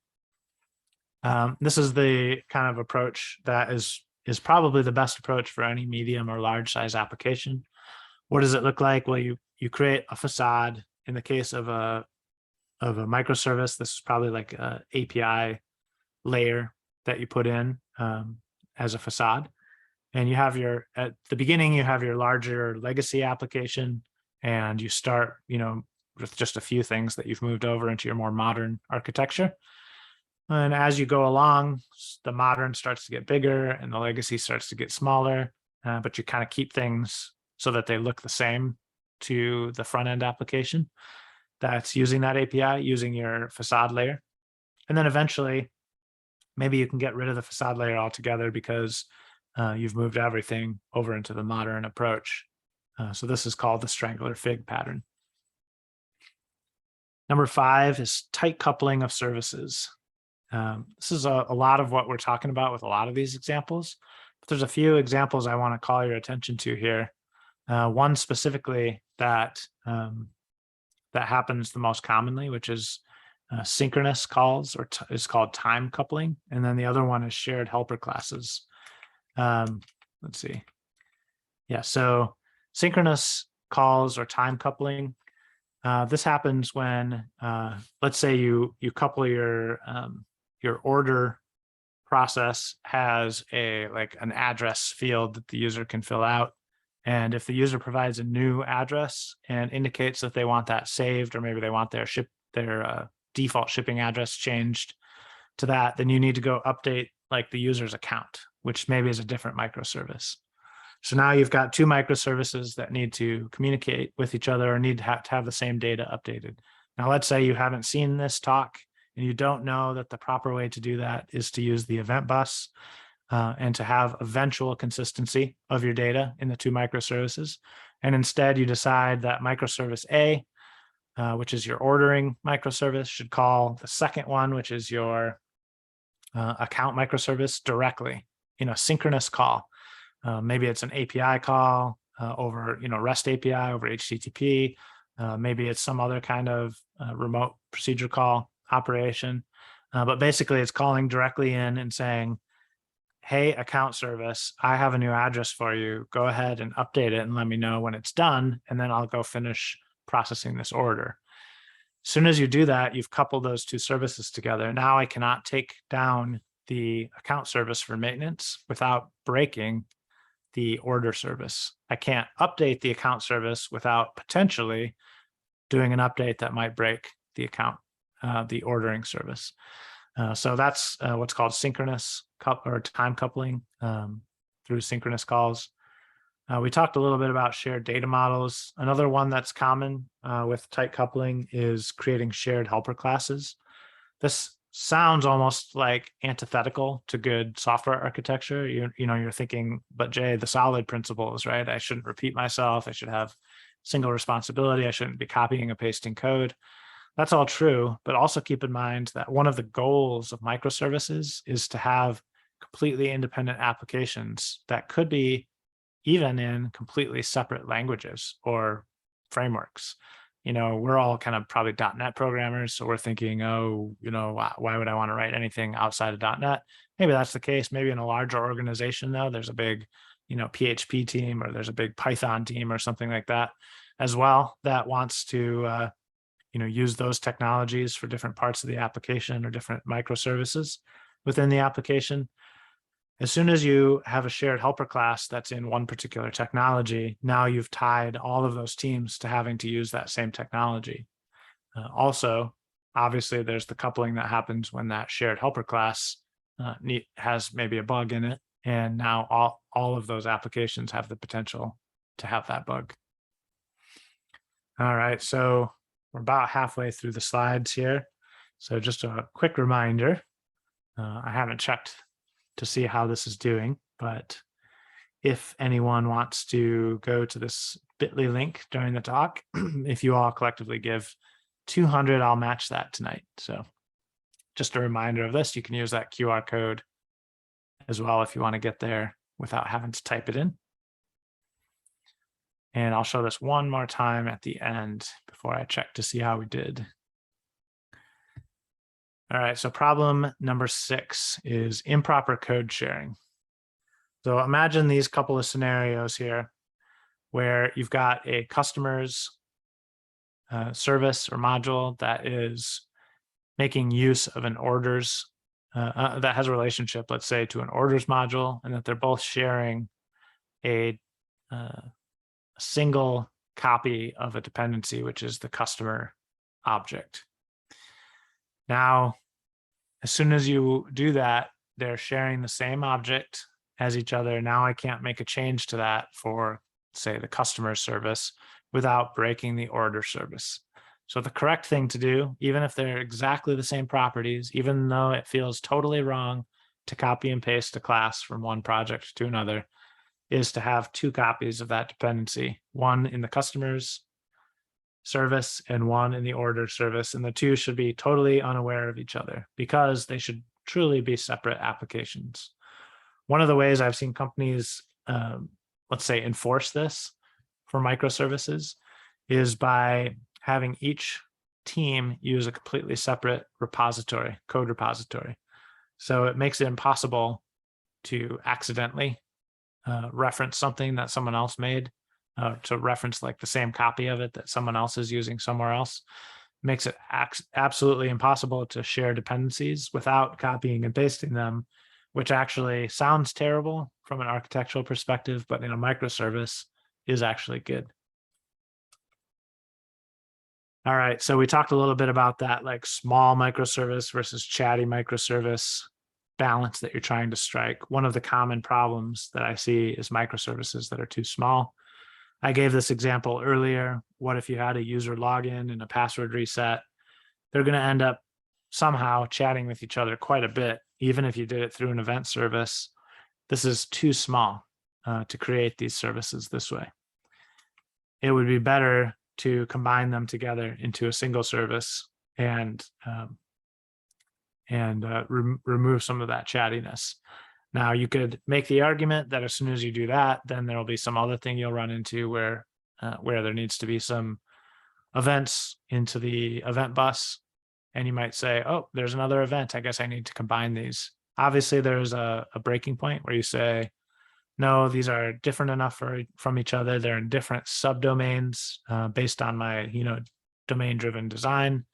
This is the kind of approach that is probably the best approach for any medium or large size application. What does it look like? Well, you create a facade. In the case of a microservice, this is probably like a API layer that you put in as a facade. And you have at the beginning, you have your larger legacy application, and you start, with just a few things that you've moved over into your more modern architecture. And as you go along, the modern starts to get bigger and the legacy starts to get smaller, but you kind of keep things so that they look the same to the front end application that's using that API, using your facade layer. And then eventually, maybe you can get rid of the facade layer altogether because you've moved everything over into the modern approach. So this is called the strangler fig pattern. Number 5 is tight coupling of services. This is a lot of what we're talking about with a lot of these examples, but there's a few examples I want to call your attention to here. One specifically that happens the most commonly, which is synchronous calls, or is called time coupling. And then the other one is shared helper classes. Let's see. Yeah, so synchronous calls or time coupling. This happens when, let's say you couple your order process has an address field that the user can fill out. And if the user provides a new address and indicates that they want that saved, or maybe they want their default shipping address changed to that, then you need to go update the user's account, which maybe is a different microservice. So now you've got two microservices that need to communicate with each other or need to have the same data updated. Now, let's say you haven't seen this talk and you don't know that the proper way to do that is to use the event bus and to have eventual consistency of your data in the two microservices. And instead, you decide that microservice A, which is your ordering microservice, should call the second one, which is your account microservice, directly in a synchronous call. Maybe it's an API call over, REST API over HTTP. Maybe it's some other kind of remote procedure call operation. But basically, it's calling directly in and saying, hey, account service, I have a new address for you. Go ahead and update it and let me know when it's done. And then I'll go finish processing this order. As soon as you do that, you've coupled those two services together. Now I cannot take down the account service for maintenance without breaking the order service. I can't update the account service without potentially doing an update that might break the account, the ordering service. So that's what's called synchronous or time coupling through synchronous calls. We talked a little bit about shared data models. Another one that's common with tight coupling is creating shared helper classes. This sounds almost like antithetical to good software architecture. You're thinking, but Jay, the solid principles, right? I shouldn't repeat myself. I should have single responsibility. I shouldn't be copying and pasting code. That's all true, but also keep in mind that one of the goals of microservices is to have completely independent applications that could be even in completely separate languages or frameworks. We're all kind of probably .NET programmers, so we're thinking, why would I want to write anything outside of .NET? Maybe that's the case. Maybe in a larger organization, though, there's a big, PHP team, or there's a big Python team or something like that as well that wants to, use those technologies for different parts of the application or different microservices within the application. As soon as you have a shared helper class that's in one particular technology, now you've tied all of those teams to having to use that same technology. Also, obviously, there's the coupling that happens when that shared helper class has maybe a bug in it, and now all of those applications have the potential to have that bug. All right, so we're about halfway through the slides here. So just a quick reminder, I haven't checked to see how this is doing, but if anyone wants to go to this bit.ly link during the talk, if you all collectively give 200, I'll match that tonight. So just a reminder of this, you can use that QR code as well if you want to get there without having to type it in. And I'll show this one more time at the end before I check to see how we did. All right, so problem number 6 is improper code sharing. So imagine these couple of scenarios here where you've got a customer's service or module that is making use of an orders, that has a relationship, let's say, to an orders module, and that they're both sharing a single copy of a dependency, which is the customer object. Now, as soon as you do that, they're sharing the same object as each other. Now I can't make a change to that for, say, the customer service without breaking the order service. So the correct thing to do, even if they're exactly the same properties, even though it feels totally wrong to copy and paste a class from one project to another, is to have 2 copies of that dependency, one in the customer's service and one in the order service. And the 2 should be totally unaware of each other because they should truly be separate applications. One of the ways I've seen companies, let's say, enforce this for microservices is by having each team use a completely separate repository, code repository. So it makes it impossible to accidentally reference something that someone else made, to reference like the same copy of it that someone else is using somewhere else. Makes it absolutely impossible to share dependencies without copying and pasting them, which actually sounds terrible from an architectural perspective, but in a microservice is actually good. All right, so we talked a little bit about that, like small microservice versus chatty microservice. balance that you're trying to strike. One of the common problems that I see is microservices that are too small. I gave this example earlier. What if you had a user login and a password reset? They're going to end up somehow chatting with each other quite a bit, even if you did it through an event service. This is too small to create these services this way. It would be better to combine them together into a single service and remove some of that chattiness. Now, you could make the argument that as soon as you do that, then there'll be some other thing you'll run into where there needs to be some events into the event bus. And you might say, oh, there's another event. I guess I need to combine these. Obviously, there's a breaking point where you say, no, these are different enough from each other. They're in different subdomains based on my domain-driven design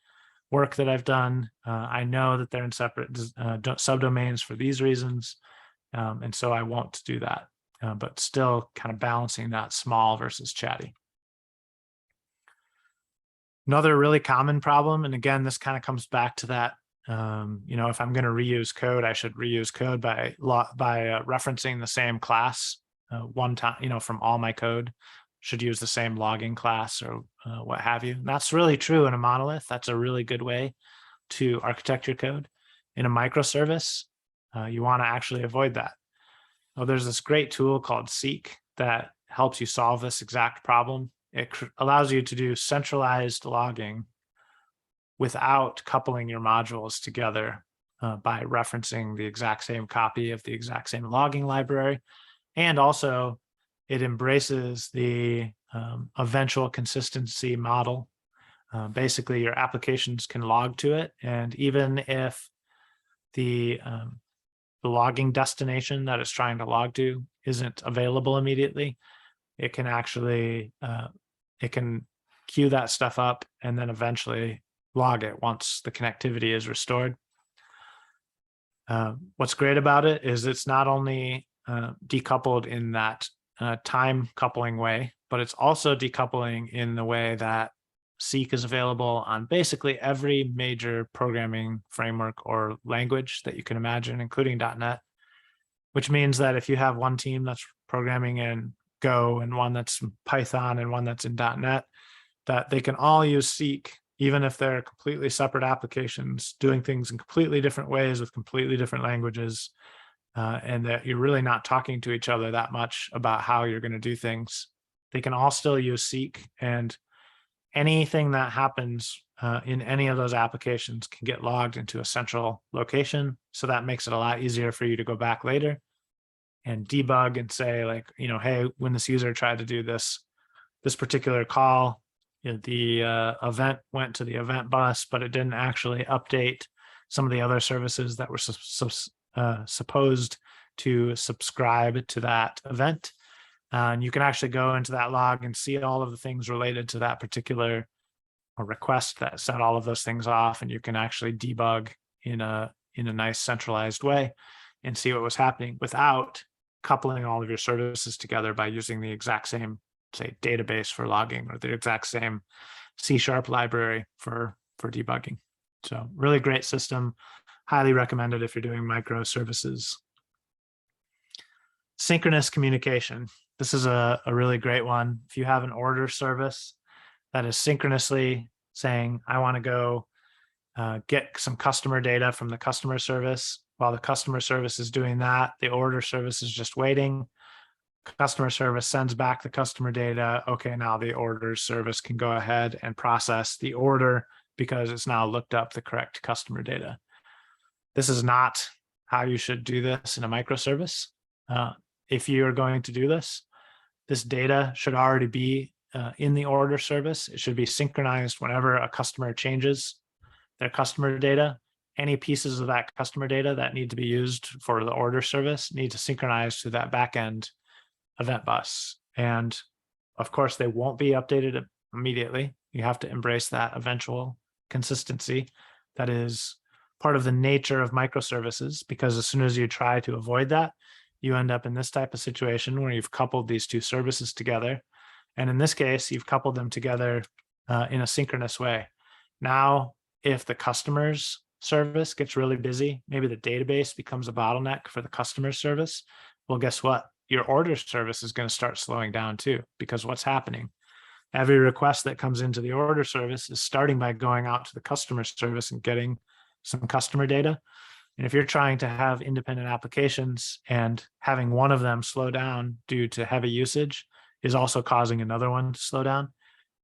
work that I've done. I know that they're in separate subdomains for these reasons. And so I won't do that, but still kind of balancing that small versus chatty. Another really common problem, and again, this kind of comes back to that, if I'm going to reuse code, I should reuse code by referencing the same class one time, from all my code. Should use the same logging class or what have you. And that's really true in a monolith. That's a really good way to architect your code. In a microservice, you want to actually avoid that. Well, there's this great tool called CNUG that helps you solve this exact problem. It allows you to do centralized logging without coupling your modules together by referencing the exact same copy of the exact same logging library. And also, it embraces the eventual consistency model. Basically, your applications can log to it. And even if the logging destination that it's trying to log to isn't available immediately, it can actually, it can queue that stuff up and then eventually log it once the connectivity is restored. What's great about it is it's not only decoupled in that time coupling way, but it's also decoupling in the way that CNUG is available on basically every major programming framework or language that you can imagine, including .NET, which means that if you have one team that's programming in Go and one that's Python and one that's in .NET, that they can all use CNUG, even if they're completely separate applications doing things in completely different ways with completely different languages, and that you're really not talking to each other that much about how you're going to do things. They can all still use CNUG, and anything that happens in any of those applications can get logged into a central location. So that makes it a lot easier for you to go back later and debug and say, like, hey, when this user tried to do this particular call, the event went to the event bus, but it didn't actually update some of the other services that were supposed to subscribe to that event. And you can actually go into that log and see all of the things related to that particular request that set all of those things off. And you can actually debug in a nice centralized way and see what was happening without coupling all of your services together by using the exact same, say, database for logging or the exact same C# library for debugging. So really great system. Highly recommended if you're doing microservices. Synchronous communication. This is a really great one. If you have an order service that is synchronously saying, I want to go get some customer data from the customer service, while the customer service is doing that, the order service is just waiting. Customer service sends back the customer data. Okay, now the order service can go ahead and process the order because it's now looked up the correct customer data. This is not how you should do this in a microservice. If you are going to do this, this data should already be in the order service. It should be synchronized whenever a customer changes their customer data. Any pieces of that customer data that need to be used for the order service need to synchronize to that backend event bus. And of course, they won't be updated immediately. You have to embrace that eventual consistency. That is part of the nature of microservices, because as soon as you try to avoid that, you end up in this type of situation where you've coupled these two services together. And in this case, you've coupled them together in a synchronous way. Now, if the customers service gets really busy, maybe the database becomes a bottleneck for the customer service, well, guess what? Your order service is going to start slowing down too, because what's happening? Every request that comes into the order service is starting by going out to the customer service and getting some customer data. And if you're trying to have independent applications and having one of them slow down due to heavy usage is also causing another one to slow down,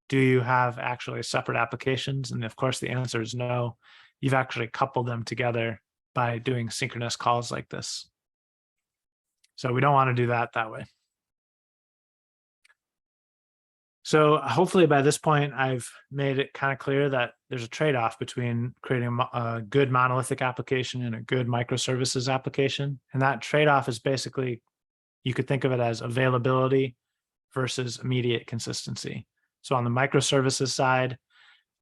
do you have actually separate applications? And of course, the answer is no. You've actually coupled them together by doing synchronous calls like this. So we don't want to do that way. So hopefully by this point, I've made it kind of clear that there's a trade-off between creating a good monolithic application and a good microservices application. And that trade-off is basically, you could think of it as availability versus immediate consistency. So on the microservices side,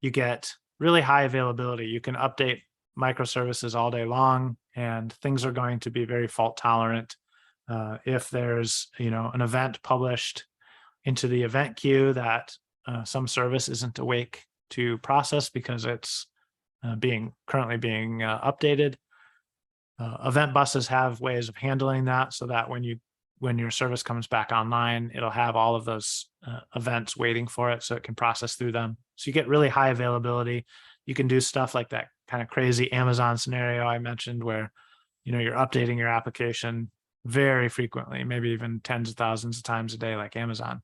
you get really high availability. You can update microservices all day long, and things are going to be very fault tolerant. If there's an event published into the event queue that some service isn't awake to process because it's currently being updated, event buses have ways of handling that so that when your service comes back online, it'll have all of those events waiting for it so it can process through them. So you get really high availability. You can do stuff like that kind of crazy Amazon scenario I mentioned where you're updating your application very frequently, maybe even tens of thousands of times a day like Amazon.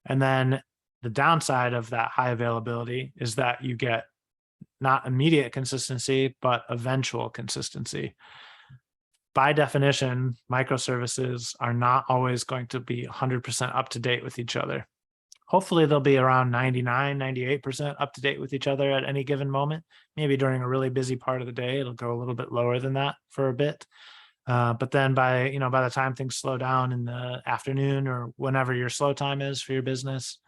And then the downside of that high availability is that you get not immediate consistency, but eventual consistency. By definition, microservices are not always going to be 100% up to date with each other. Hopefully they'll be around 99, 98% up to date with each other at any given moment. Maybe during a really busy part of the day, it'll go a little bit lower than that for a bit. But then by the time things slow down in the afternoon or whenever your slow time is for your business,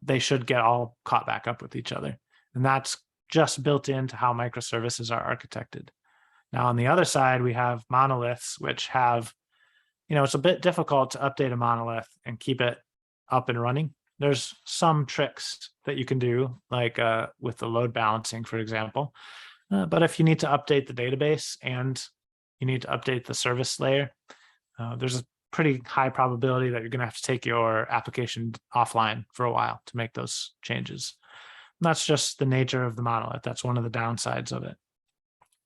they should get all caught back up with each other. And that's just built into how microservices are architected. Now, on the other side, we have monoliths, which have, it's a bit difficult to update a monolith and keep it up and running. There's some tricks that you can do, like with the load balancing, for example. But if you need to update the database and you need to update the service layer, there's a pretty high probability that you're going to have to take your application offline for a while to make those changes. And that's just the nature of the monolith. That's one of the downsides of it.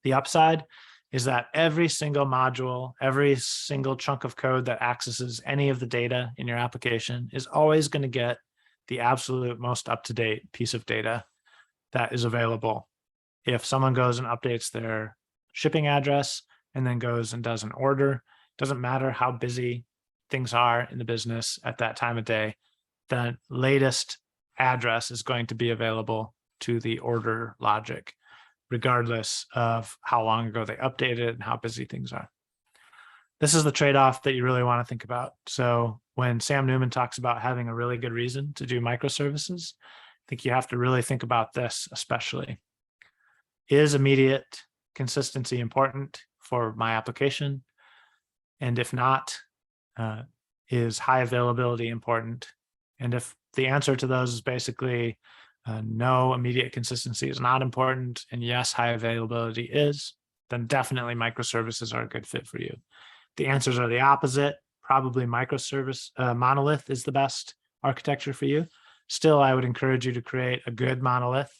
The upside is that every single module, every single chunk of code that accesses any of the data in your application is always going to get the absolute most up-to-date piece of data that is available. If someone goes and updates their shipping address and then goes and does an order, doesn't matter how busy things are in the business at that time of day, the latest address is going to be available to the order logic, regardless of how long ago they updated and how busy things are. This is the trade-off that you really want to think about. So when Sam Newman talks about having a really good reason to do microservices, I think you have to really think about this especially. Is immediate consistency important for my application? And if not, is high availability important? And if the answer to those is basically no, immediate consistency is not important, and yes, high availability is, then definitely microservices are a good fit for you. The answers are the opposite. Probably monolith is the best architecture for you. Still, I would encourage you to create a good monolith,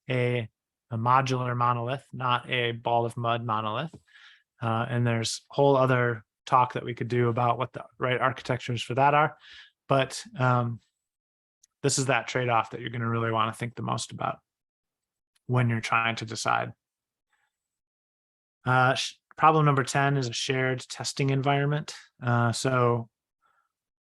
a modular monolith, not a ball of mud monolith. And there's whole other talk that we could do about what the right architectures for that are. But this is that trade-off that you're going to really want to think the most about when you're trying to decide. Problem number 10 is a shared testing environment. So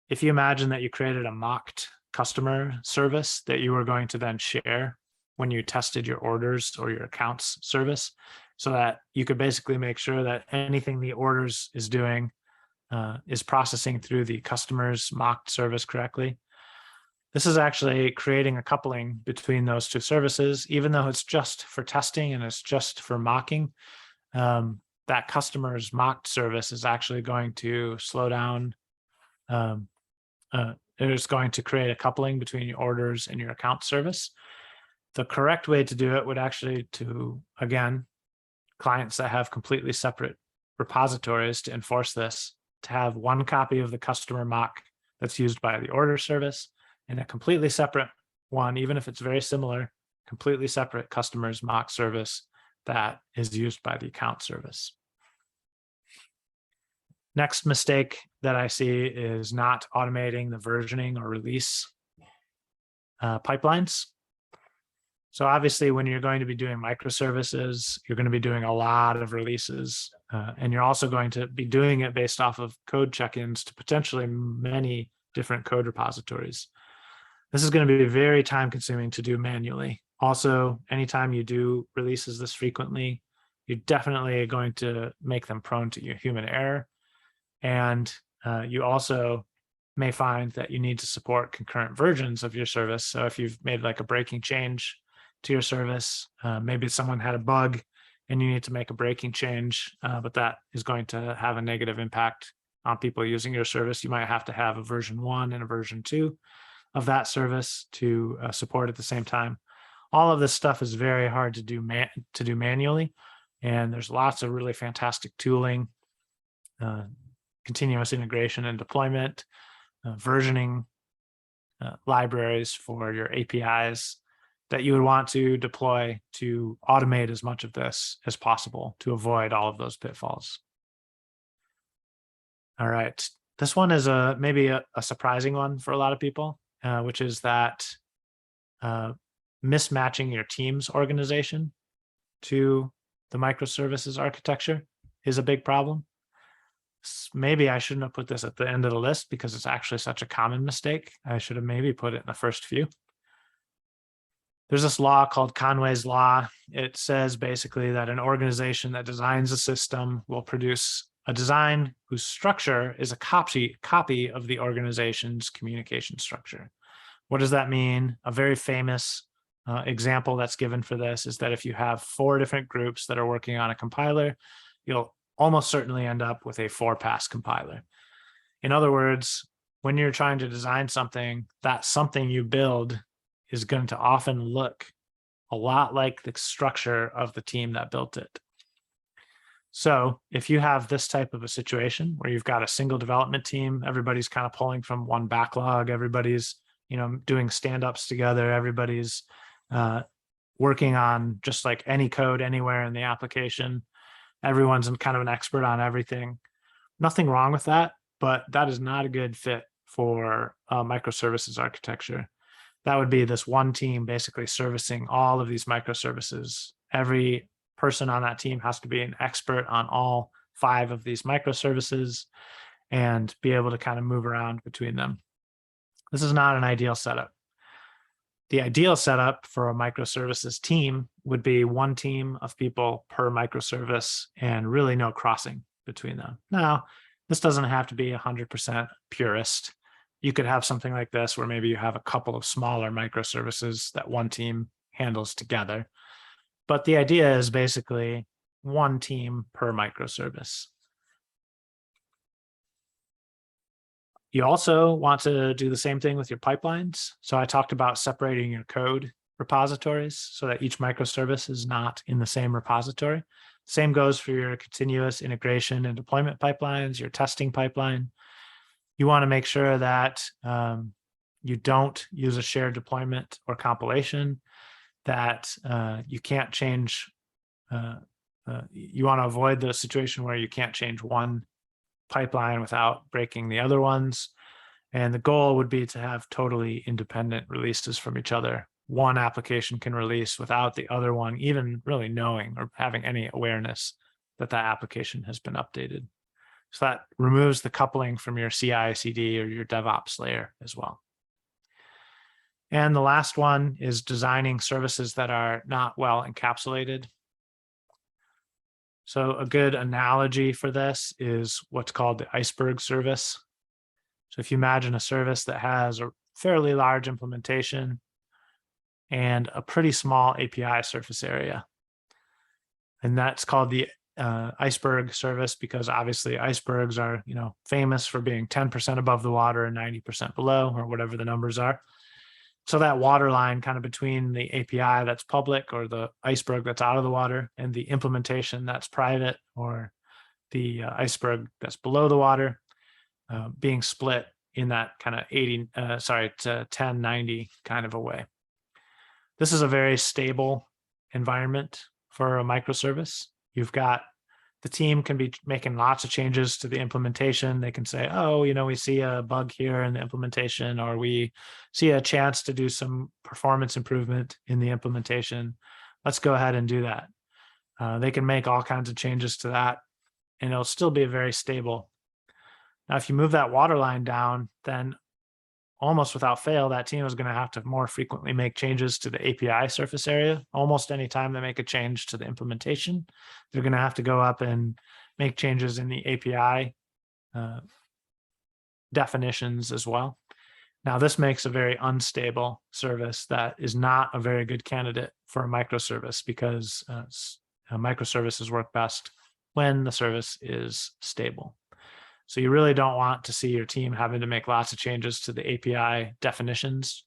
if you imagine that you created a mocked customer service that you were going to then share when you tested your orders or your accounts service, so that you could basically make sure that anything the orders is doing is processing through the customer's mocked service correctly. This is actually creating a coupling between those two services, even though it's just for testing and it's just for mocking. That customer's mocked service is actually going to slow down. It is going to create a coupling between your orders and your account service. The correct way to do it would actually again, clients that have completely separate repositories to enforce this, to have one copy of the customer mock that's used by the order service and a completely separate one, even if it's very similar, completely separate customer's mock service that is used by the account service. Next mistake that I see is not automating the versioning or release pipelines. So obviously, when you're going to be doing microservices, you're going to be doing a lot of releases, and you're also going to be doing it based off of code check-ins to potentially many different code repositories. This is going to be very time-consuming to do manually. Also, anytime you do releases this frequently, you're definitely going to make them prone to human error. And you also may find that you need to support concurrent versions of your service. So if you've made like a breaking change to your service, maybe someone had a bug and you need to make a breaking change, but that is going to have a negative impact on people using your service. You might have to have a version 1 and a version 2 of that service to support at the same time. All of this stuff is very hard to do manually, and there's lots of really fantastic tooling, continuous integration and deployment, versioning libraries for your APIs that you would want to deploy to automate as much of this as possible to avoid all of those pitfalls. All right, this one is maybe a surprising one for a lot of people, which is that mismatching your team's organization to the microservices architecture is a big problem. Maybe I shouldn't have put this at the end of the list because it's actually such a common mistake. I should have maybe put it in the first few. There's this law called Conway's Law. It says basically that an organization that designs a system will produce a design whose structure is a copy of the organization's communication structure. What does that mean? A very famous example that's given for this is that if you have 4 different groups that are working on a compiler, you'll almost certainly end up with a 4-pass compiler. In other words, when you're trying to design something, that something you build is going to often look a lot like the structure of the team that built it. So if you have this type of a situation where you've got a single development team, everybody's kind of pulling from one backlog, everybody's doing stand-ups together, everybody's working on just like any code anywhere in the application, everyone's kind of an expert on everything. Nothing wrong with that, but that is not a good fit for microservices architecture. That would be this one team basically servicing all of these microservices. Every person on that team has to be an expert on all 5 of these microservices and be able to kind of move around between them. This is not an ideal setup. The ideal setup for a microservices team would be one team of people per microservice and really no crossing between them. Now, this doesn't have to be 100% purist. You could have something like this where maybe you have a couple of smaller microservices that one team handles together. But the idea is basically one team per microservice. You also want to do the same thing with your pipelines. So I talked about separating your code repositories so that each microservice is not in the same repository. Same goes for your continuous integration and deployment pipelines, your testing pipeline. You want to make sure that you don't use a shared deployment or compilation, that you can't change. You want to avoid the situation where you can't change one pipeline without breaking the other ones. And the goal would be to have totally independent releases from each other. One application can release without the other one even really knowing or having any awareness that that application has been updated. So that removes the coupling from your CI/CD or your DevOps layer as well. And the last one is designing services that are not well encapsulated. So a good analogy for this is what's called the iceberg service. So if you imagine a service that has a fairly large implementation and a pretty small API surface area, and that's called the iceberg service because obviously icebergs are famous for being 10% above the water and 90% below, or whatever the numbers are. So that water line kind of between the API that's public or the iceberg that's out of the water and the implementation that's private or the iceberg that's below the water being split in that kind of 1090 kind of a way. This is a very stable environment for a microservice. You've got the team can be making lots of changes to the implementation. They can say, oh, we see a bug here in the implementation, or we see a chance to do some performance improvement in the implementation. Let's go ahead and do that. They can make all kinds of changes to that, and it'll still be very stable. Now, if you move that water line down, then almost without fail, that team is going to have to more frequently make changes to the API surface area. Almost any time they make a change to the implementation, they're going to have to go up and make changes in the API definitions as well. Now, this makes a very unstable service that is not a very good candidate for a microservice, because microservices work best when the service is stable. So you really don't want to see your team having to make lots of changes to the API definitions.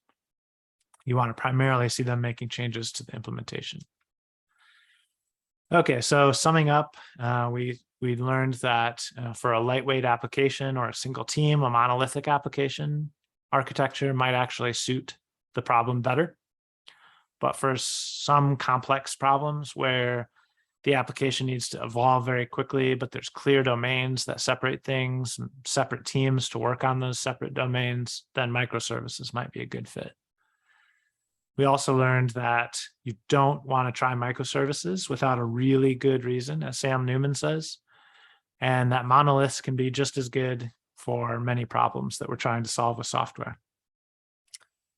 You want to primarily see them making changes to the implementation. Okay, so summing up, we learned that for a lightweight application or a single team, a monolithic application architecture might actually suit the problem better. But for some complex problems where the application needs to evolve very quickly, but there's clear domains that separate things, separate teams to work on those separate domains, then microservices might be a good fit. We also learned that you don't want to try microservices without a really good reason, as Sam Newman says, and that monoliths can be just as good for many problems that we're trying to solve with software.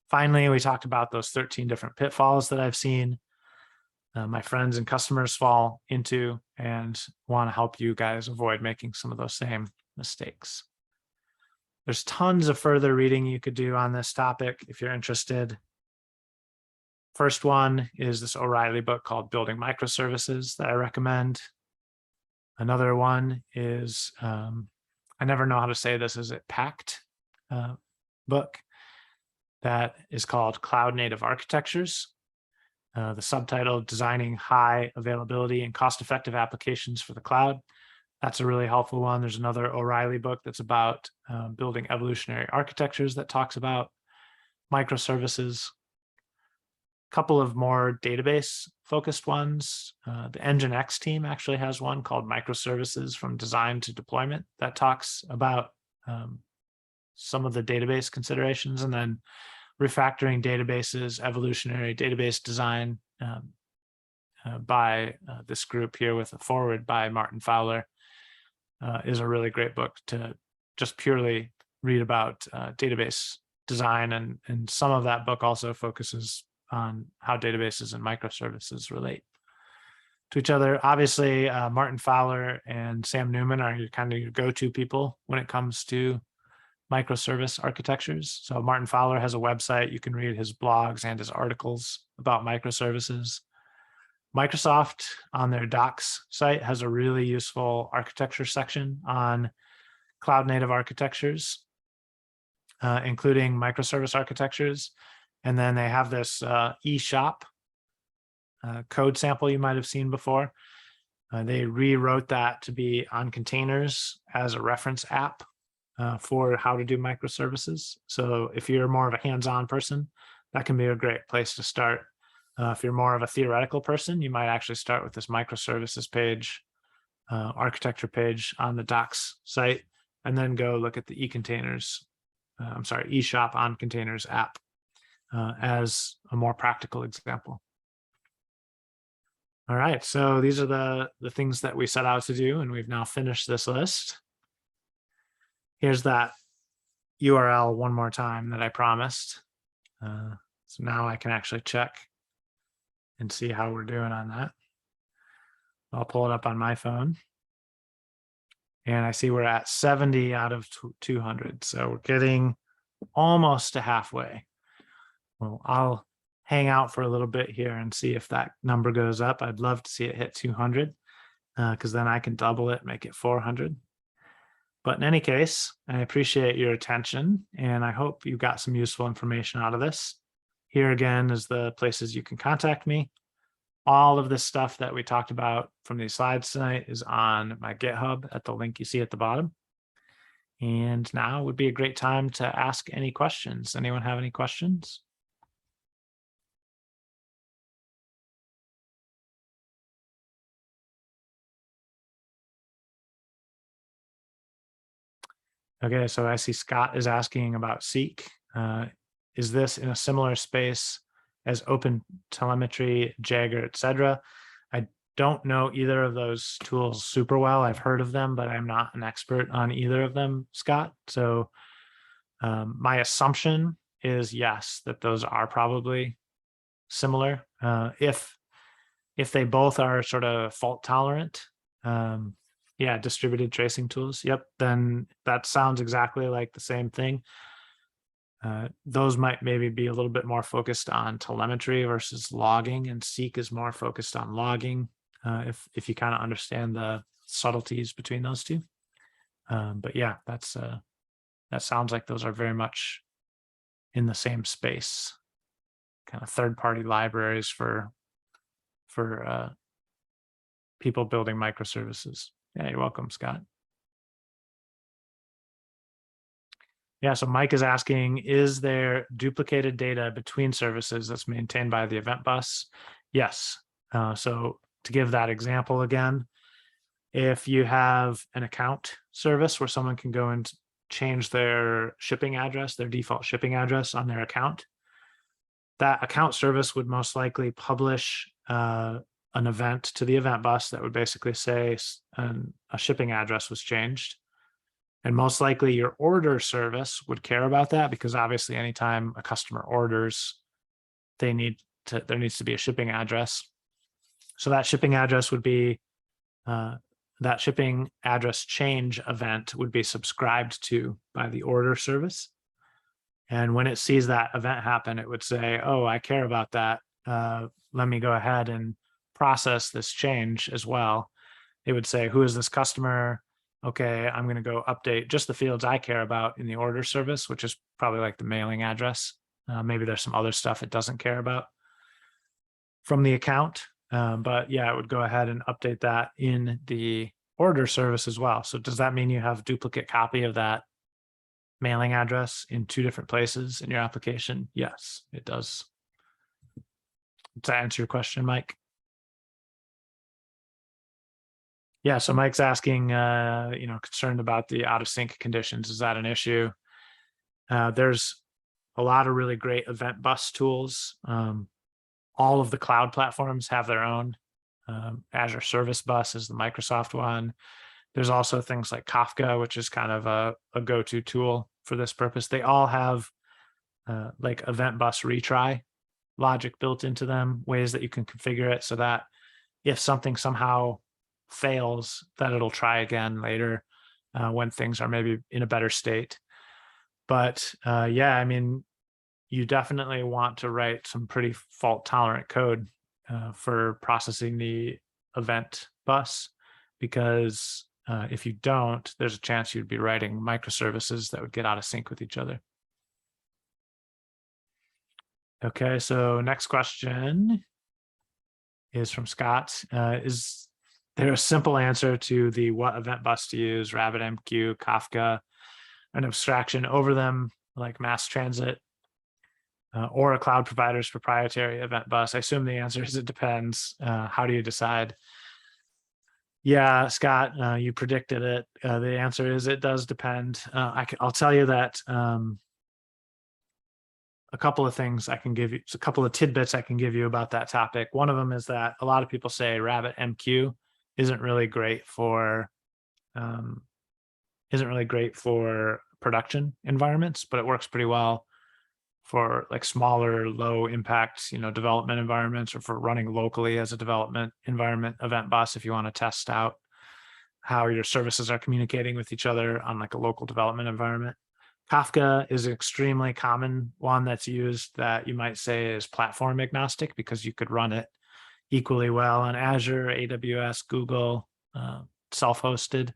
Finally, we talked about those 13 different pitfalls that I've seen my friends and customers fall into, and want to help you guys avoid making some of those same mistakes. There's tons of further reading you could do on this topic if you're interested. First one is this O'Reilly book called Building Microservices that I recommend. Another one is, I never know how to say this, is it PACT book that is called Cloud Native Architectures. The subtitle, Designing High Availability and Cost-Effective Applications for the Cloud. That's a really helpful one. There's another O'Reilly book that's about building evolutionary architectures that talks about microservices. A couple of more database-focused ones. The Nginx team actually has one called Microservices from Design to Deployment that talks about some of the database considerations, and then refactoring databases, evolutionary database design by this group here with a foreword by Martin Fowler is a really great book to just purely read about database design. And some of that book also focuses on how databases and microservices relate to each other. Obviously, Martin Fowler and Sam Newman are kind of your go-to people when it comes to microservice architectures. So Martin Fowler has a website. You can read his blogs and his articles about microservices. Microsoft on their docs site has a really useful architecture section on cloud native architectures, including microservice architectures. And then they have this eShop code sample you might have seen before. They rewrote that to be on containers as a reference app for how to do microservices. So if you're more of a hands-on person, that can be a great place to start. If you're more of a theoretical person, you might actually start with this microservices page, architecture page on the docs site, and then go look at the eShop on containers app as a more practical example. All right, so these are the things that we set out to do, and we've now finished this list. Here's that URL one more time that I promised. So now I can actually check and see how we're doing on that. I'll pull it up on my phone. And I see we're at 70 out of 200. So we're getting almost to halfway. Well, I'll hang out for a little bit here and see if that number goes up. I'd love to see it hit 200 because then I can double it, make it 400. But in any case, I appreciate your attention, and I hope you got some useful information out of this. Here again is the places you can contact me. All of this stuff that we talked about from these slides tonight is on my GitHub at the link you see at the bottom. And now would be a great time to ask any questions. Anyone have any questions? Okay, so I see Scott is asking about Seek. Is this in a similar space as Open Telemetry, Jagger, etc.? I don't know either of those tools super well. I've heard of them, but I'm not an expert on either of them, Scott. So my assumption is yes, that those are probably similar. If they both are sort of fault tolerant, yeah, distributed tracing tools. Yep, then that sounds exactly like the same thing. Those might maybe be a little bit more focused on telemetry versus logging, and Seek is more focused on logging, if you kind of understand the subtleties between those two. But yeah, that sounds like those are very much in the same space, kind of third-party libraries for people building microservices. Yeah, you're welcome, Scott. Yeah, so Mike is asking, is there duplicated data between services that's maintained by the event bus? Yes. So to give that example again, if you have an account service where someone can go and change their shipping address, their default shipping address on their account, that account service would most likely publish an event to the event bus that would basically say a shipping address was changed. And most likely your order service would care about that, because obviously anytime a customer orders, there needs to be a shipping address. So that shipping address would be, that shipping address change event would be subscribed to by the order service. And when it sees that event happen, it would say, oh, I care about that. Let me go ahead and process this change as well. It would say, who is this customer? Okay, I'm going to go update just the fields I care about in the order service, which is probably like the mailing address. Maybe there's some other stuff it doesn't care about from the account. But yeah, it would go ahead and update that in the order service as well. So does that mean you have duplicate copy of that mailing address in two different places in your application? Yes, it does. Does that answer your question, Mike? Yeah, so Mike's asking, concerned about the out of sync conditions. Is that an issue? There's a lot of really great event bus tools. All of the cloud platforms have their own. Azure Service Bus is the Microsoft one. There's also things like Kafka, which is kind of a go-to tool for this purpose. They all have like event bus retry logic built into them, ways that you can configure it so that if something somehow fails, that it'll try again later when things are maybe in a better state. But yeah, I mean, you definitely want to write some pretty fault tolerant code for processing the event bus, because if you don't, there's a chance you'd be writing microservices that would get out of sync with each other. Okay, so next question is from Scott. Is there a simple answer to the what event bus to use, RabbitMQ, Kafka, an abstraction over them like mass transit, or a cloud provider's proprietary event bus? I assume the answer is it depends. How do you decide? Yeah, Scott, you predicted it. The answer is it does depend. I'll tell you that a couple of things I can give you, a couple of tidbits I can give you about that topic. One of them is that a lot of people say RabbitMQ isn't really great for production environments, but it works pretty well for like smaller, low impact, development environments, or for running locally as a development environment event bus if you want to test out how your services are communicating with each other on like a local development environment. Kafka is an extremely common one that's used that you might say is platform agnostic, because you could run it equally well on Azure, AWS, Google, self-hosted.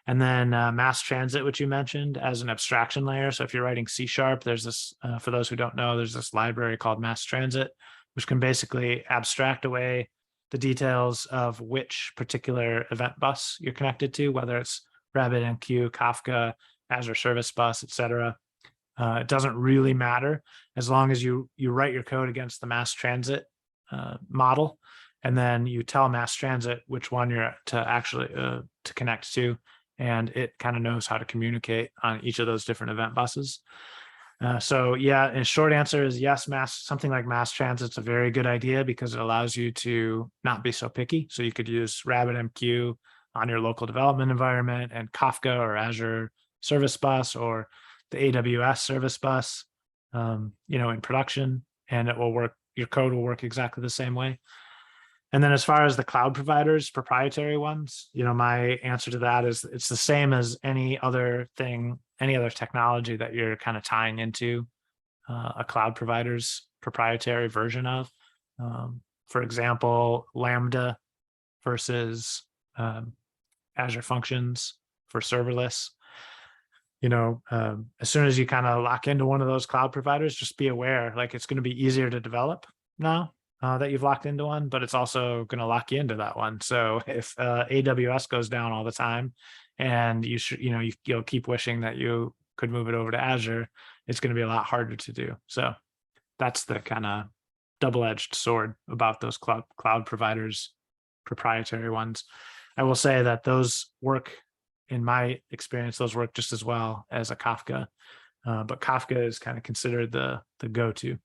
And then mass transit, which you mentioned as an abstraction layer. So if you're writing C#, there's this, for those who don't know, there's this library called mass transit, which can basically abstract away the details of which particular event bus you're connected to, whether it's RabbitMQ, Kafka, Azure Service Bus, etc. It doesn't really matter as long as you write your code against the mass transit model, and then you tell mass transit which one you're to actually to connect to, and it kind of knows how to communicate on each of those different event buses. So yeah, and short answer is yes, something like mass transit's a very good idea because it allows you to not be so picky. So you could use RabbitMQ on your local development environment and Kafka or Azure Service Bus or the AWS Service Bus, in production, and it will work. Your code will work exactly the same way. And then as far as the cloud providers, proprietary ones, my answer to that is it's the same as any other thing, any other technology that you're kind of tying into a cloud provider's proprietary version of. For example, Lambda versus Azure Functions for serverless. As soon as you kind of lock into one of those cloud providers, just be aware, like it's going to be easier to develop now that you've locked into one, but it's also going to lock you into that one. So if AWS goes down all the time and you'll keep wishing that you could move it over to Azure, it's going to be a lot harder to do. So that's the kind of double-edged sword about those cloud providers, proprietary ones. I will say that those work, in my experience, those work just as well as a Kafka, but Kafka is kind of considered the go-to.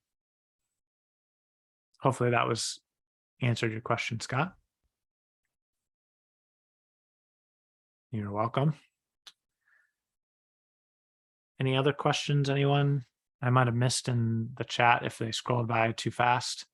Hopefully that was answered your question, Scott. You're welcome. Any other questions, anyone I might have missed in the chat if they scrolled by too fast?